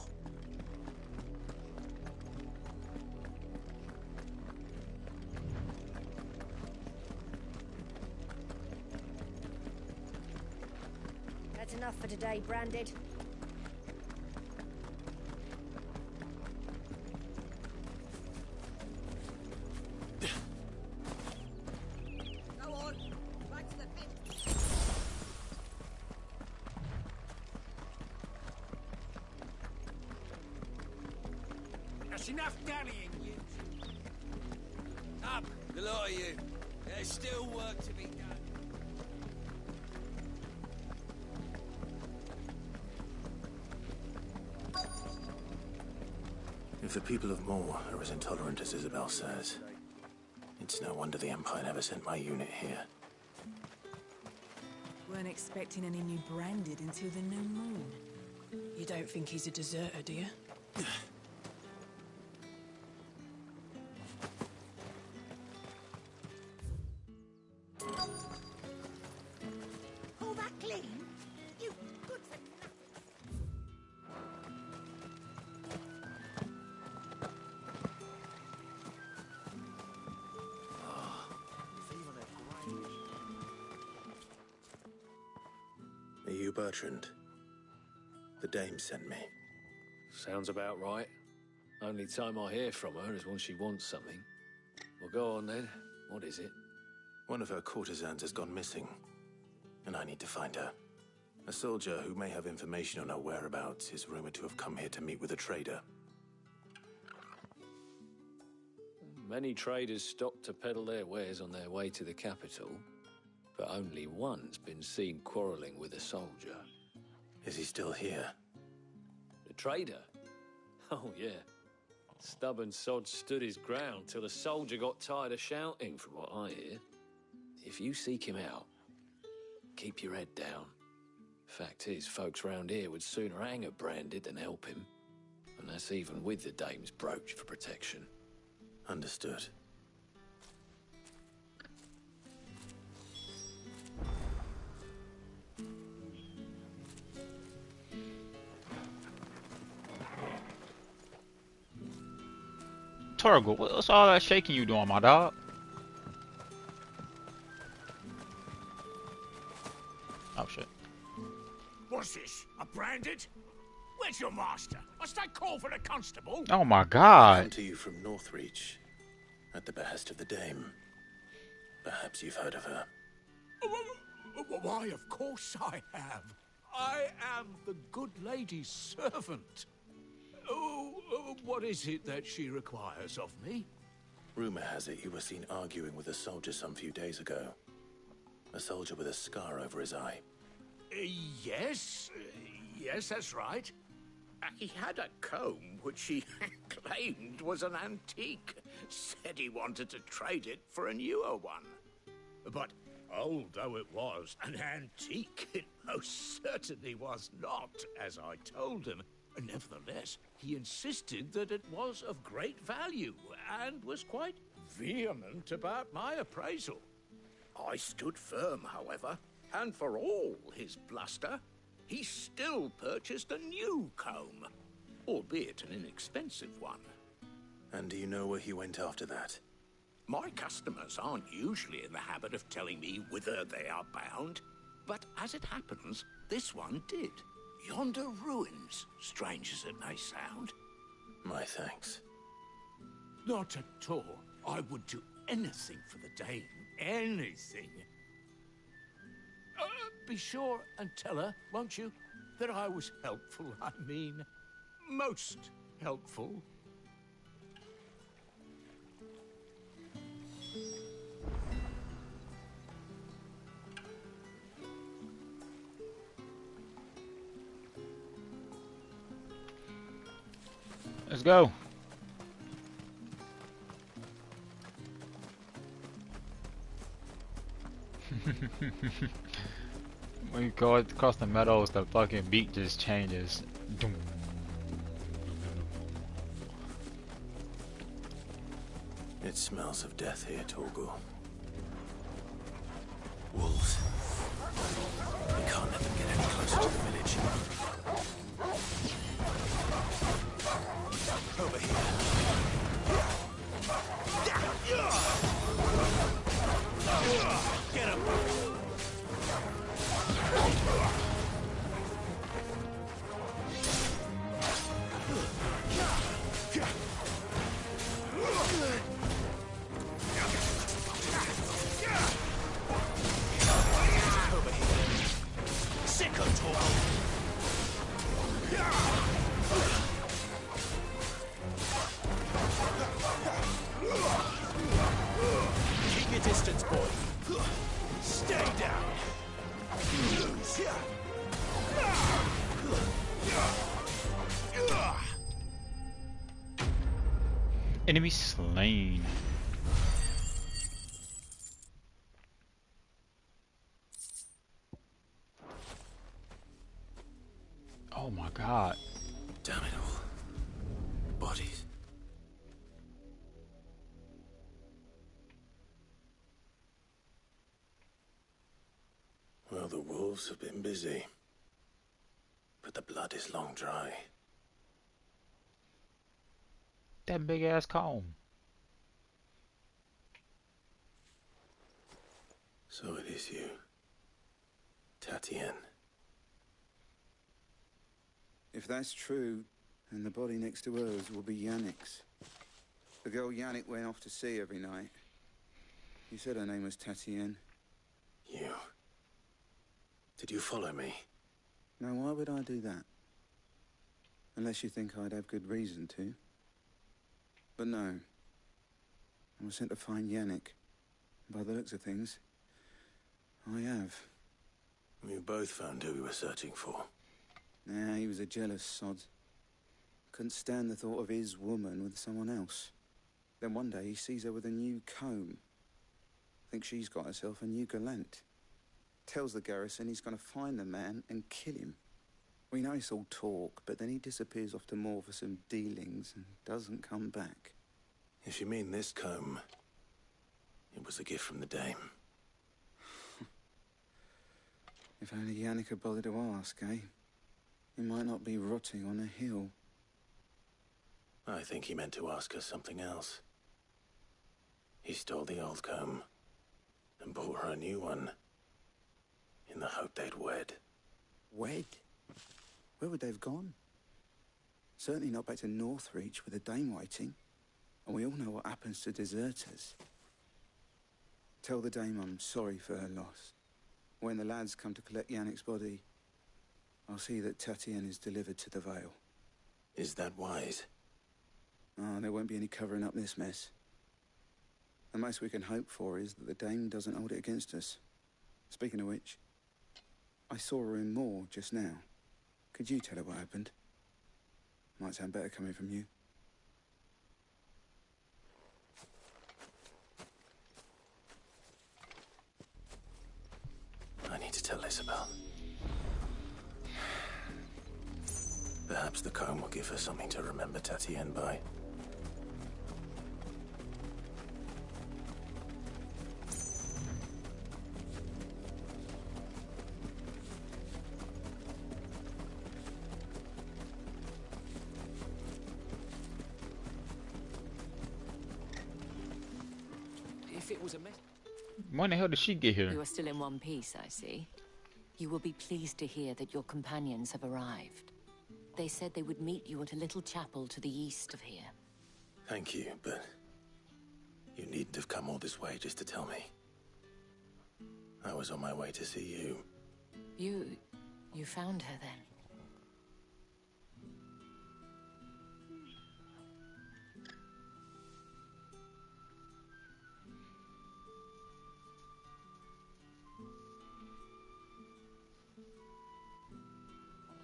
That's enough for today, Branded. Go on, back to the pit. That's enough dallying, you. Up, the lot of you. There's still work to be done. If the people of Moor are as intolerant as Isabel says, it's no wonder the Empire never sent my unit here. Weren't expecting any new Branded until the new moon. You don't think he's a deserter, do you? All that clean? You good for nothing. Are you Bertrand? The dame sent me. Sounds about right. Only time I hear from her is when she wants something. Well, go on then. What is it? One of her courtesans has gone missing, and I need to find her. A soldier who may have information on her whereabouts is rumored to have come here to meet with a trader. Many traders stop to peddle their wares on their way to the capital, but only one's been seen quarrelling with a soldier. Is he still here? The trader? Oh, yeah. Stubborn sod stood his ground till the soldier got tired of shouting, from what I hear. If you seek him out, keep your head down. Fact is, folks round here would sooner hang a Branded than help him. And that's even with the dame's brooch for protection. Understood. Torgal, what's all that shaking you doing, my dog? Oh shit. What's this? A Branded? Where's your master? Must I call for the constable? Oh my I god. come to you from Northreach, at the behest of the dame. Perhaps you've heard of her. Why, of course I have. I am the good lady's servant. What is it that she requires of me? Rumor has it you were seen arguing with a soldier some few days ago. A soldier with a scar over his eye. Yes. Yes, that's right. He had a comb which he claimed was an antique. Said he wanted to trade it for a newer one. But old though it was, an antique it most certainly was not, as I told him. Nevertheless, he insisted that it was of great value and was quite vehement about my appraisal. I stood firm, however, and for all his bluster, he still purchased a new comb, albeit an inexpensive one. And do you know where he went after that? My customers aren't usually in the habit of telling me whither they are bound, but as it happens, this one did. Yonder ruins, strange as it may sound. My thanks. Not at all. I would do anything for the Dame. Anything. Be sure and tell her, won't you, that I was helpful. I mean, most helpful. Let's go. When you go across the meadows, the fucking beat just changes. Doom. It smells of death here, Torgal. Wolves. We can't let them get any closer to the village. Over here. Get him! Keep your distance, boy. Stay down. Enemy slain. Oh my god. Damn it all. Bodies. Well, the wolves have been busy. But the blood is long dry. That big ass comb. So it is you, Tatienne. If that's true, then the body next to hers will be Yannick's. The girl Yannick went off to see every night. You said her name was Tatienne. You. Did you follow me? Now, why would I do that? Unless you think I'd have good reason to. But no. I was sent to find Yannick. By the looks of things, I have. We both found who we were searching for. Nah, he was a jealous sod. Couldn't stand the thought of his woman with someone else. Then one day he sees her with a new comb. Thinks she's got herself a new gallant. Tells the garrison he's going to find the man and kill him. We know it's all talk, but then he disappears off to Moor for some dealings and doesn't come back. If you mean this comb, it was a gift from the Dame. If only Yannick had bothered to ask, eh? He might not be rotting on a hill. I think he meant to ask us something else. He stole the old comb and bought her a new one in the hope they'd wed. Wed? Where would they have gone? Certainly not back to Northreach with a Dame waiting. And we all know what happens to deserters. Tell the Dame I'm sorry for her loss. When the lads come to collect Yannick's body, I'll see that Tatienne is delivered to the Vale. Is that wise? Oh, there won't be any covering up this mess. The most we can hope for is that the Dame doesn't hold it against us. Speaking of which, I saw her in Moor just now. Could you tell her what happened? Might sound better coming from you. I need to tell Isabel. Perhaps the comb will give her something to remember Tatienne by. If it was a mess. When the hell did she get here? You are still in one piece, I see. You will be pleased to hear that your companions have arrived. They said they would meet you at a little chapel to the east of here. Thank you, but you needn't have come all this way just to tell me. I was on my way to see you. You found her then?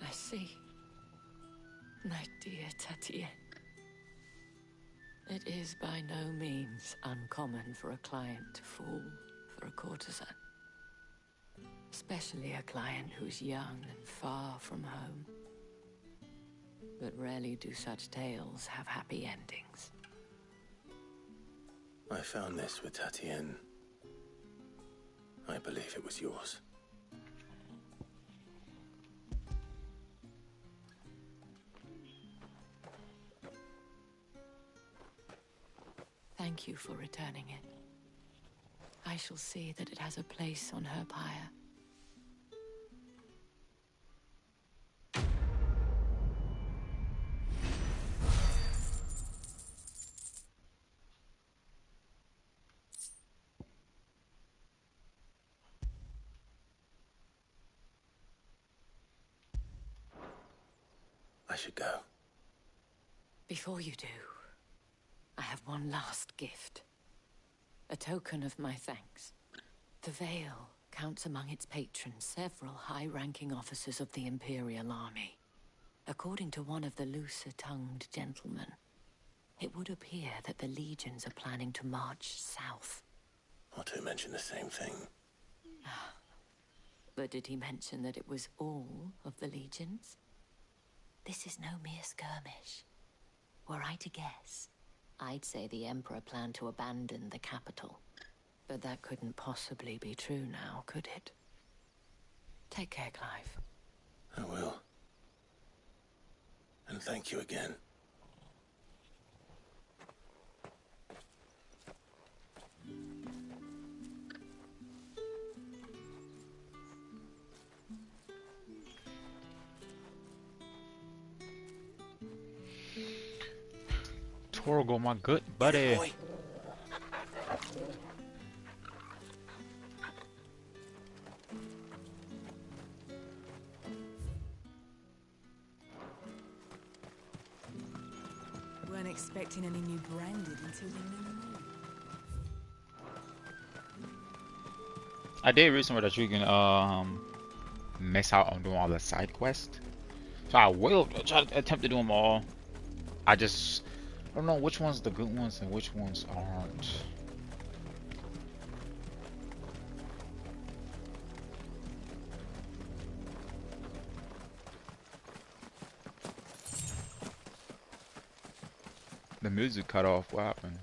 I see. My dear Tatienne. It is by no means uncommon for a client to fall for a courtesan. Especially a client who's young and far from home. But rarely do such tales have happy endings. I found this with Tatienne. I believe it was yours. Thank you for returning it. I shall see that it has a place on her pyre. I should go. Before you do, I have one last gift. A token of my thanks. The Vale counts among its patrons several high-ranking officers of the Imperial Army. According to one of the looser-tongued gentlemen, it would appear that the legions are planning to march south. Or to mention the same thing. But did he mention that it was all of the legions? This is no mere skirmish. Were I to guess, I'd say the Emperor planned to abandon the capital. But that couldn't possibly be true now, could it? Take care, Clive. I will. And thank you again. Torgo, my good buddy. Weren't expecting any new branded until the new moon. I did read somewhere that you can miss out on doing all the side quests. So I will try to attempt to do them all. I don't know which ones are the good ones and which ones aren't. The music cut off. What happened?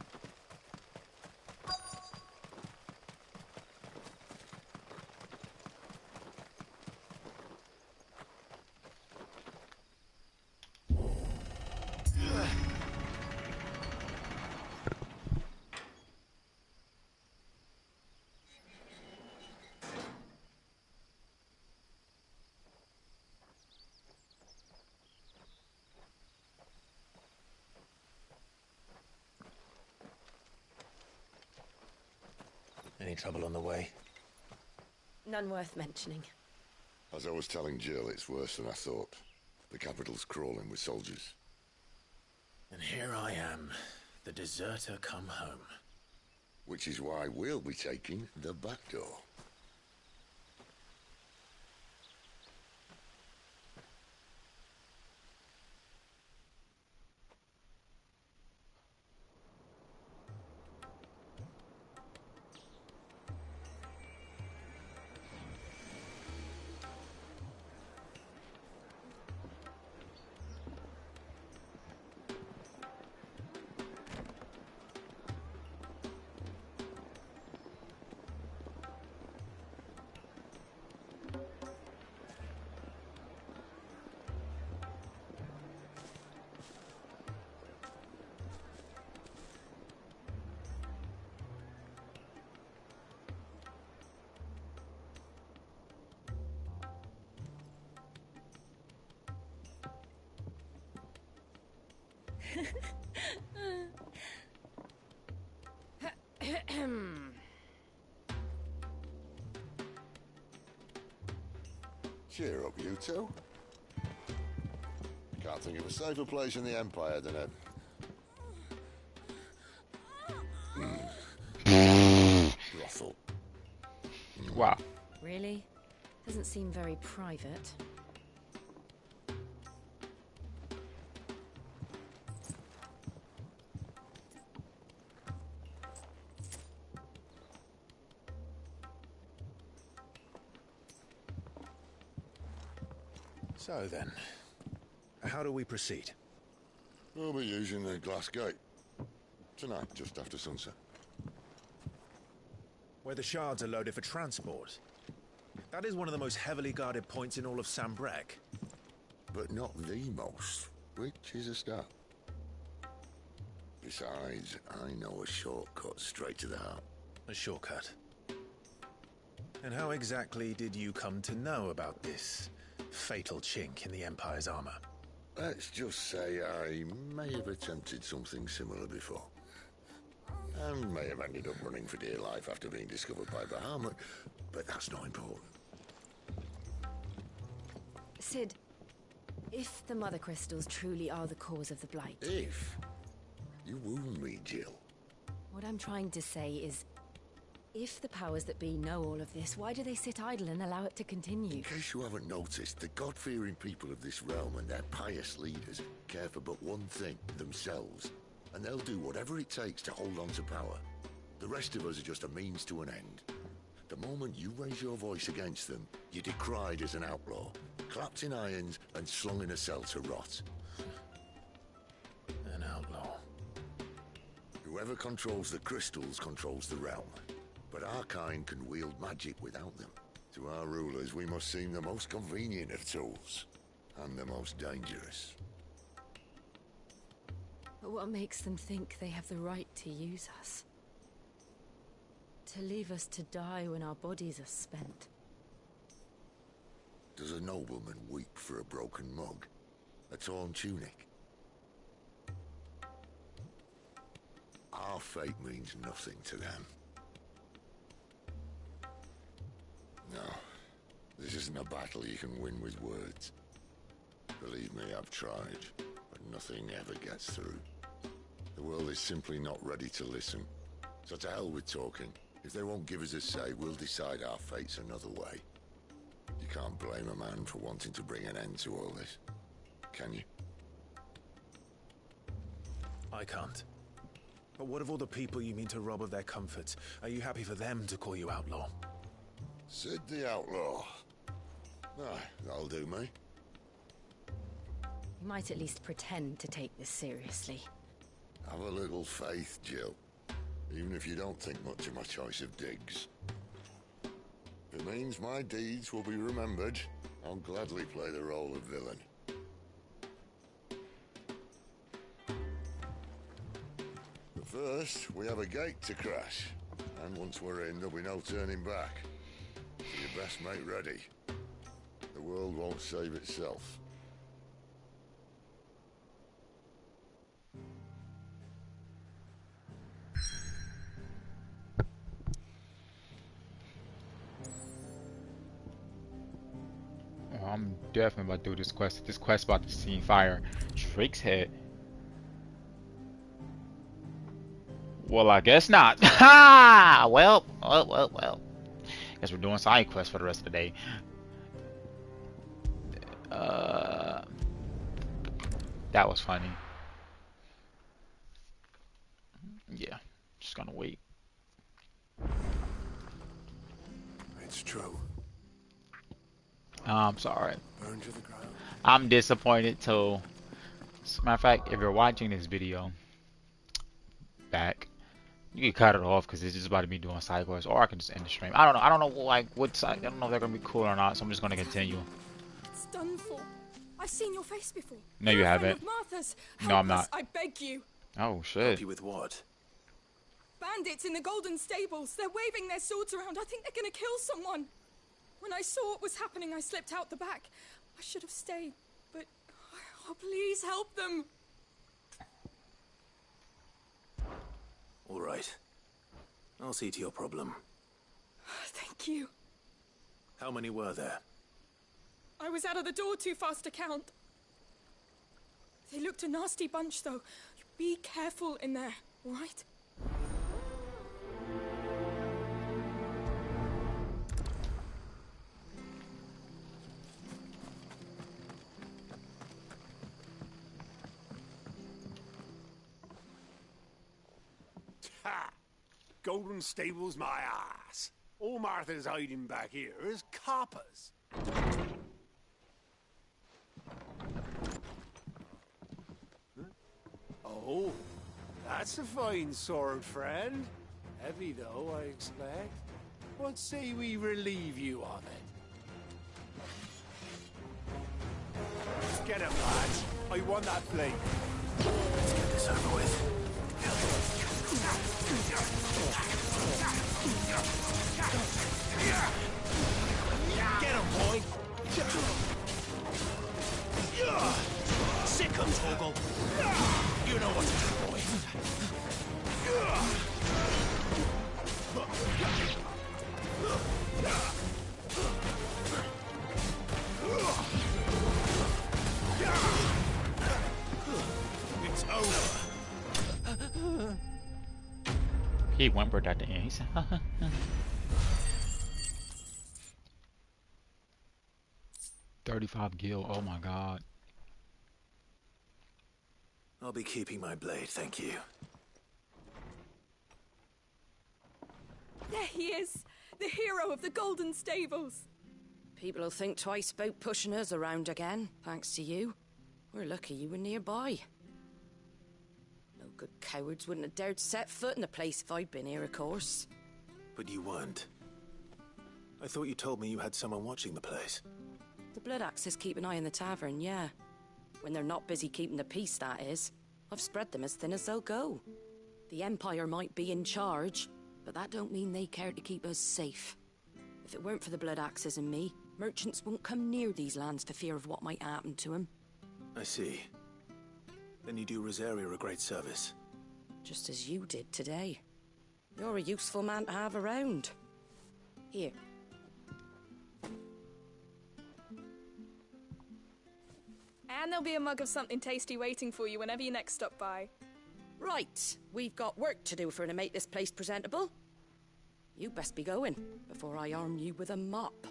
Any trouble on the way? None worth mentioning. As I was telling Jill, it's worse than I thought. The capital's crawling with soldiers. And here I am, the deserter come home. Which is why we'll be taking the back door. Cheer up, you two. Can't think of a safer place in the Empire than a... brothel. Wow. Really? Doesn't seem very private. So then, how do we proceed? We'll be using the glass gate. Tonight, just after sunset. Where the shards are loaded for transport. That is one of the most heavily guarded points in all of Sambrek. But not the most, which is a start. Besides, I know a shortcut straight to the heart. A shortcut? And how exactly did you come to know about this fatal chink in the Empire's armor? Let's just say I may have attempted something similar before. And may have ended up running for dear life after being discovered by Bahamut, but that's not important. Sid, if the Mother Crystals truly are the cause of the Blight... If? You wound me, Jill. What I'm trying to say is, if the powers that be know all of this, why do they sit idle and allow it to continue? In case you haven't noticed, the God-fearing people of this realm and their pious leaders care for but one thing, themselves. And they'll do whatever it takes to hold on to power. The rest of us are just a means to an end. The moment you raise your voice against them, you're decried as an outlaw, clapped in irons and slung in a cell to rot. An outlaw. Whoever controls the crystals controls the realm. But our kind can wield magic without them. To our rulers, we must seem the most convenient of tools, and the most dangerous. But what makes them think they have the right to use us? To leave us to die when our bodies are spent? Does a nobleman weep for a broken mug? A torn tunic? Our fate means nothing to them. No, this isn't a battle you can win with words. Believe me, I've tried, but nothing ever gets through. The world is simply not ready to listen. So to hell with talking. If they won't give us a say, we'll decide our fates another way. You can't blame a man for wanting to bring an end to all this, can you? I can't. But what of all the people you mean to rob of their comforts? Are you happy for them to call you outlaw? Sid the Outlaw. Ah, that'll do me. You might at least pretend to take this seriously. Have a little faith, Jill. Even if you don't think much of my choice of digs. If it means my deeds will be remembered, I'll gladly play the role of villain. But first, we have a gate to crash. And once we're in, there'll be no turning back. So you best make ready. The world won't save itself. Oh, I'm definitely about to do this quest. This quest about to see fire. Drake's head. Well, I guess not. Ha! Well. Guess we're doing side quests for the rest of the day. That was funny. Yeah, just gonna wait. It's true. I'm sorry. Burned to the ground. I'm disappointed too. As a matter of fact, if you're watching this video back, you can cut it off because it's just about to be doing side quests, or I can just end the stream. I don't know. I don't know like what side. I don't know if they're gonna be cool or not. So I'm just gonna continue. It's done for. I've seen your face before. No, you haven't. Martha's. No, I'm not. I beg you. Oh shit. Help you with what? Bandits in the Golden Stables. They're waving their swords around. I think they're gonna kill someone. When I saw what was happening, I slipped out the back. I should have stayed, but oh, please help them. All right. I'll see to your problem. Thank you. How many were there? I was out of the door too fast to count. They looked a nasty bunch, though. Be careful in there, all right? Ha! Golden Stables, my ass. All Martha's hiding back here is coppers. Oh, that's a fine sword, friend. Heavy, though, I expect. What say we relieve you of it? Get him, lads. I want that plate. Let's get this over with. Get him, boy. Sick 'em, Torgal. You know what to do, boy. It's over. He whimpered at the end. He said, "35 gil. Oh my god." I'll be keeping my blade, thank you. There he is, the hero of the Golden Stables. People will think twice about pushing us around again, thanks to you. We're lucky you were nearby. No good cowards wouldn't have dared set foot in the place if I'd been here, of course. But you weren't. I thought you told me you had someone watching the place. The Blood Axes keep an eye on the tavern, yeah. When they're not busy keeping the peace, that is. I've spread them as thin as they'll go. The Empire might be in charge, but that don't mean they care to keep us safe. If it weren't for the Blood Axes and me, merchants won't come near these lands for fear of what might happen to them. I see. Then you do Rosaria a great service. Just as you did today. You're a useful man to have around. Here. And there'll be a mug of something tasty waiting for you whenever you next stop by. Right, we've got work to do for to make this place presentable. You best be going, before I arm you with a mop.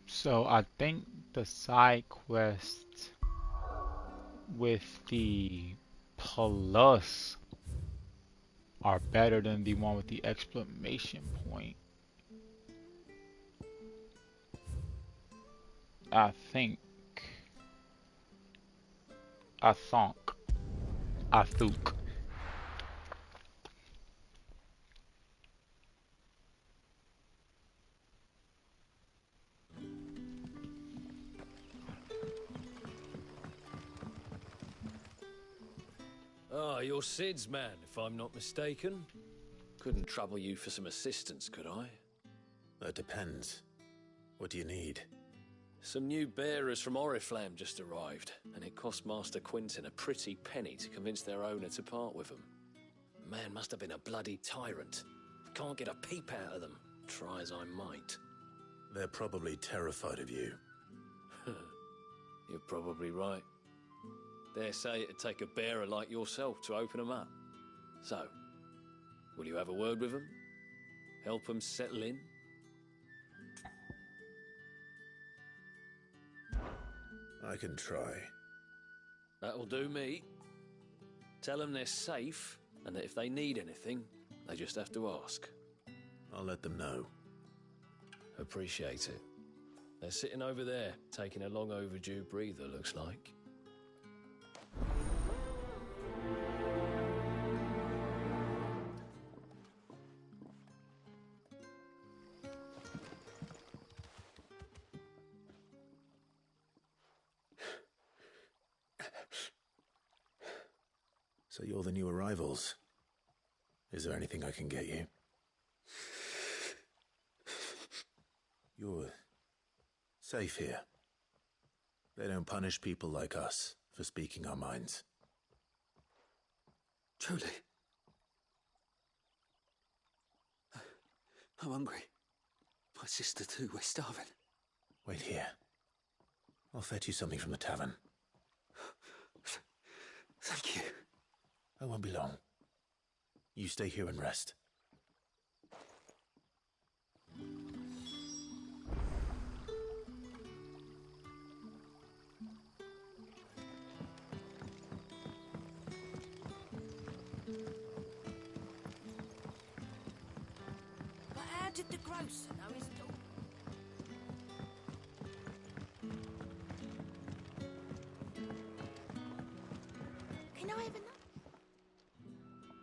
So I think the side quest with the plus are better than the one with the exclamation point. I think. Ah, you're Sid's man, if I'm not mistaken. Couldn't trouble you for some assistance, could I? That depends. What do you need? Some new bearers from Oriflamme just arrived, and it cost Master Quinton a pretty penny to convince their owner to part with them. Man must have been a bloody tyrant. Can't get a peep out of them, try as I might. They're probably terrified of you. You're probably right. Dare say it'd take a bearer like yourself to open them up. So, will you have a word with them? Help them settle in? I can try. That'll do me. Tell them they're safe, and that if they need anything, they just have to ask. I'll let them know. Appreciate it. They're sitting over there, taking a long overdue breather, looks like. So you're the new arrivals. Is there anything I can get you? You're safe here. They don't punish people like us for speaking our minds. Truly. I'm hungry. My sister too, we're starving. Wait here. I'll fetch you something from the tavern. Thank you. I won't be long. You stay here and rest. But how did the grocer know his daughter? Can I have another?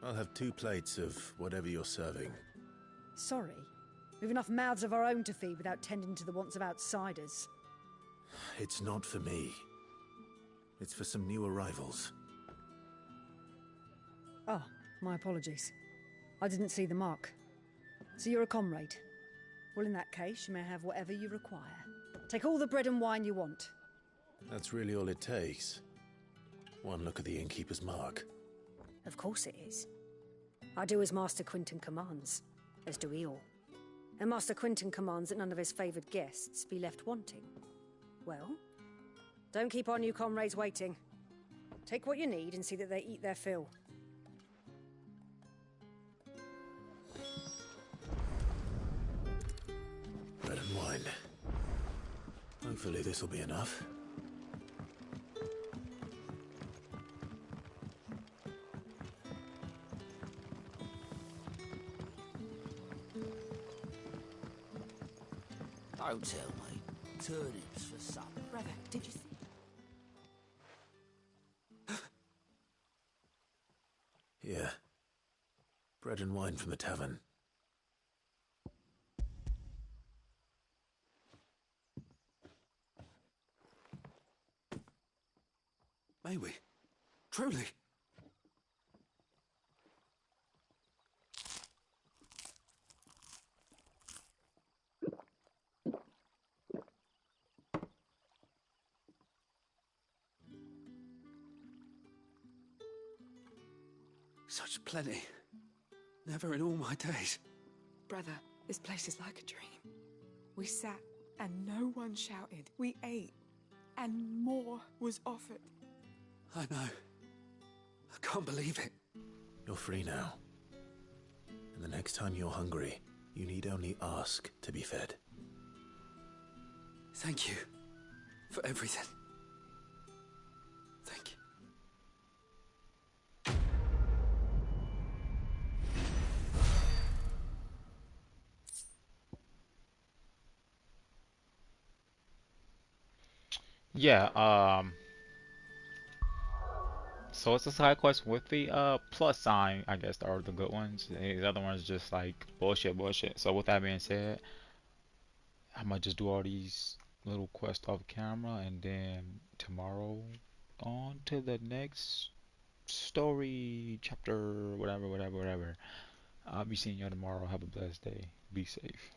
I'll have 2 plates of whatever you're serving. Sorry. We've enough mouths of our own to feed without tending to the wants of outsiders. It's not for me. It's for some new arrivals. Oh, my apologies. I didn't see the mark. So you're a comrade. Well, in that case, you may have whatever you require. Take all the bread and wine you want. That's really all it takes. One look at the innkeeper's mark. Of course it is. I do as Master Quinton commands, as do we all. And Master Quinton commands that none of his favoured guests be left wanting. Well, don't keep our new comrades waiting. Take what you need and see that they eat their fill. Bread and wine. Hopefully this will be enough. Don't tell me. Turnips for supper. Brother, did you see? Here. Bread and wine from the tavern. May we? Truly? Such plenty. Never in all my days. Brother, this place is like a dream. We sat and no one shouted. We ate and more was offered. I know. I can't believe it. You're free now. And the next time you're hungry, you need only ask to be fed. Thank you for everything. Thank you. Yeah, so it's a side quest with the plus sign, I guess, are the good ones. These other ones just like bullshit. So with that being said, I might just do all these little quests off camera, and then tomorrow on to the next story chapter, whatever. I'll be seeing you tomorrow. Have a blessed day. Be safe.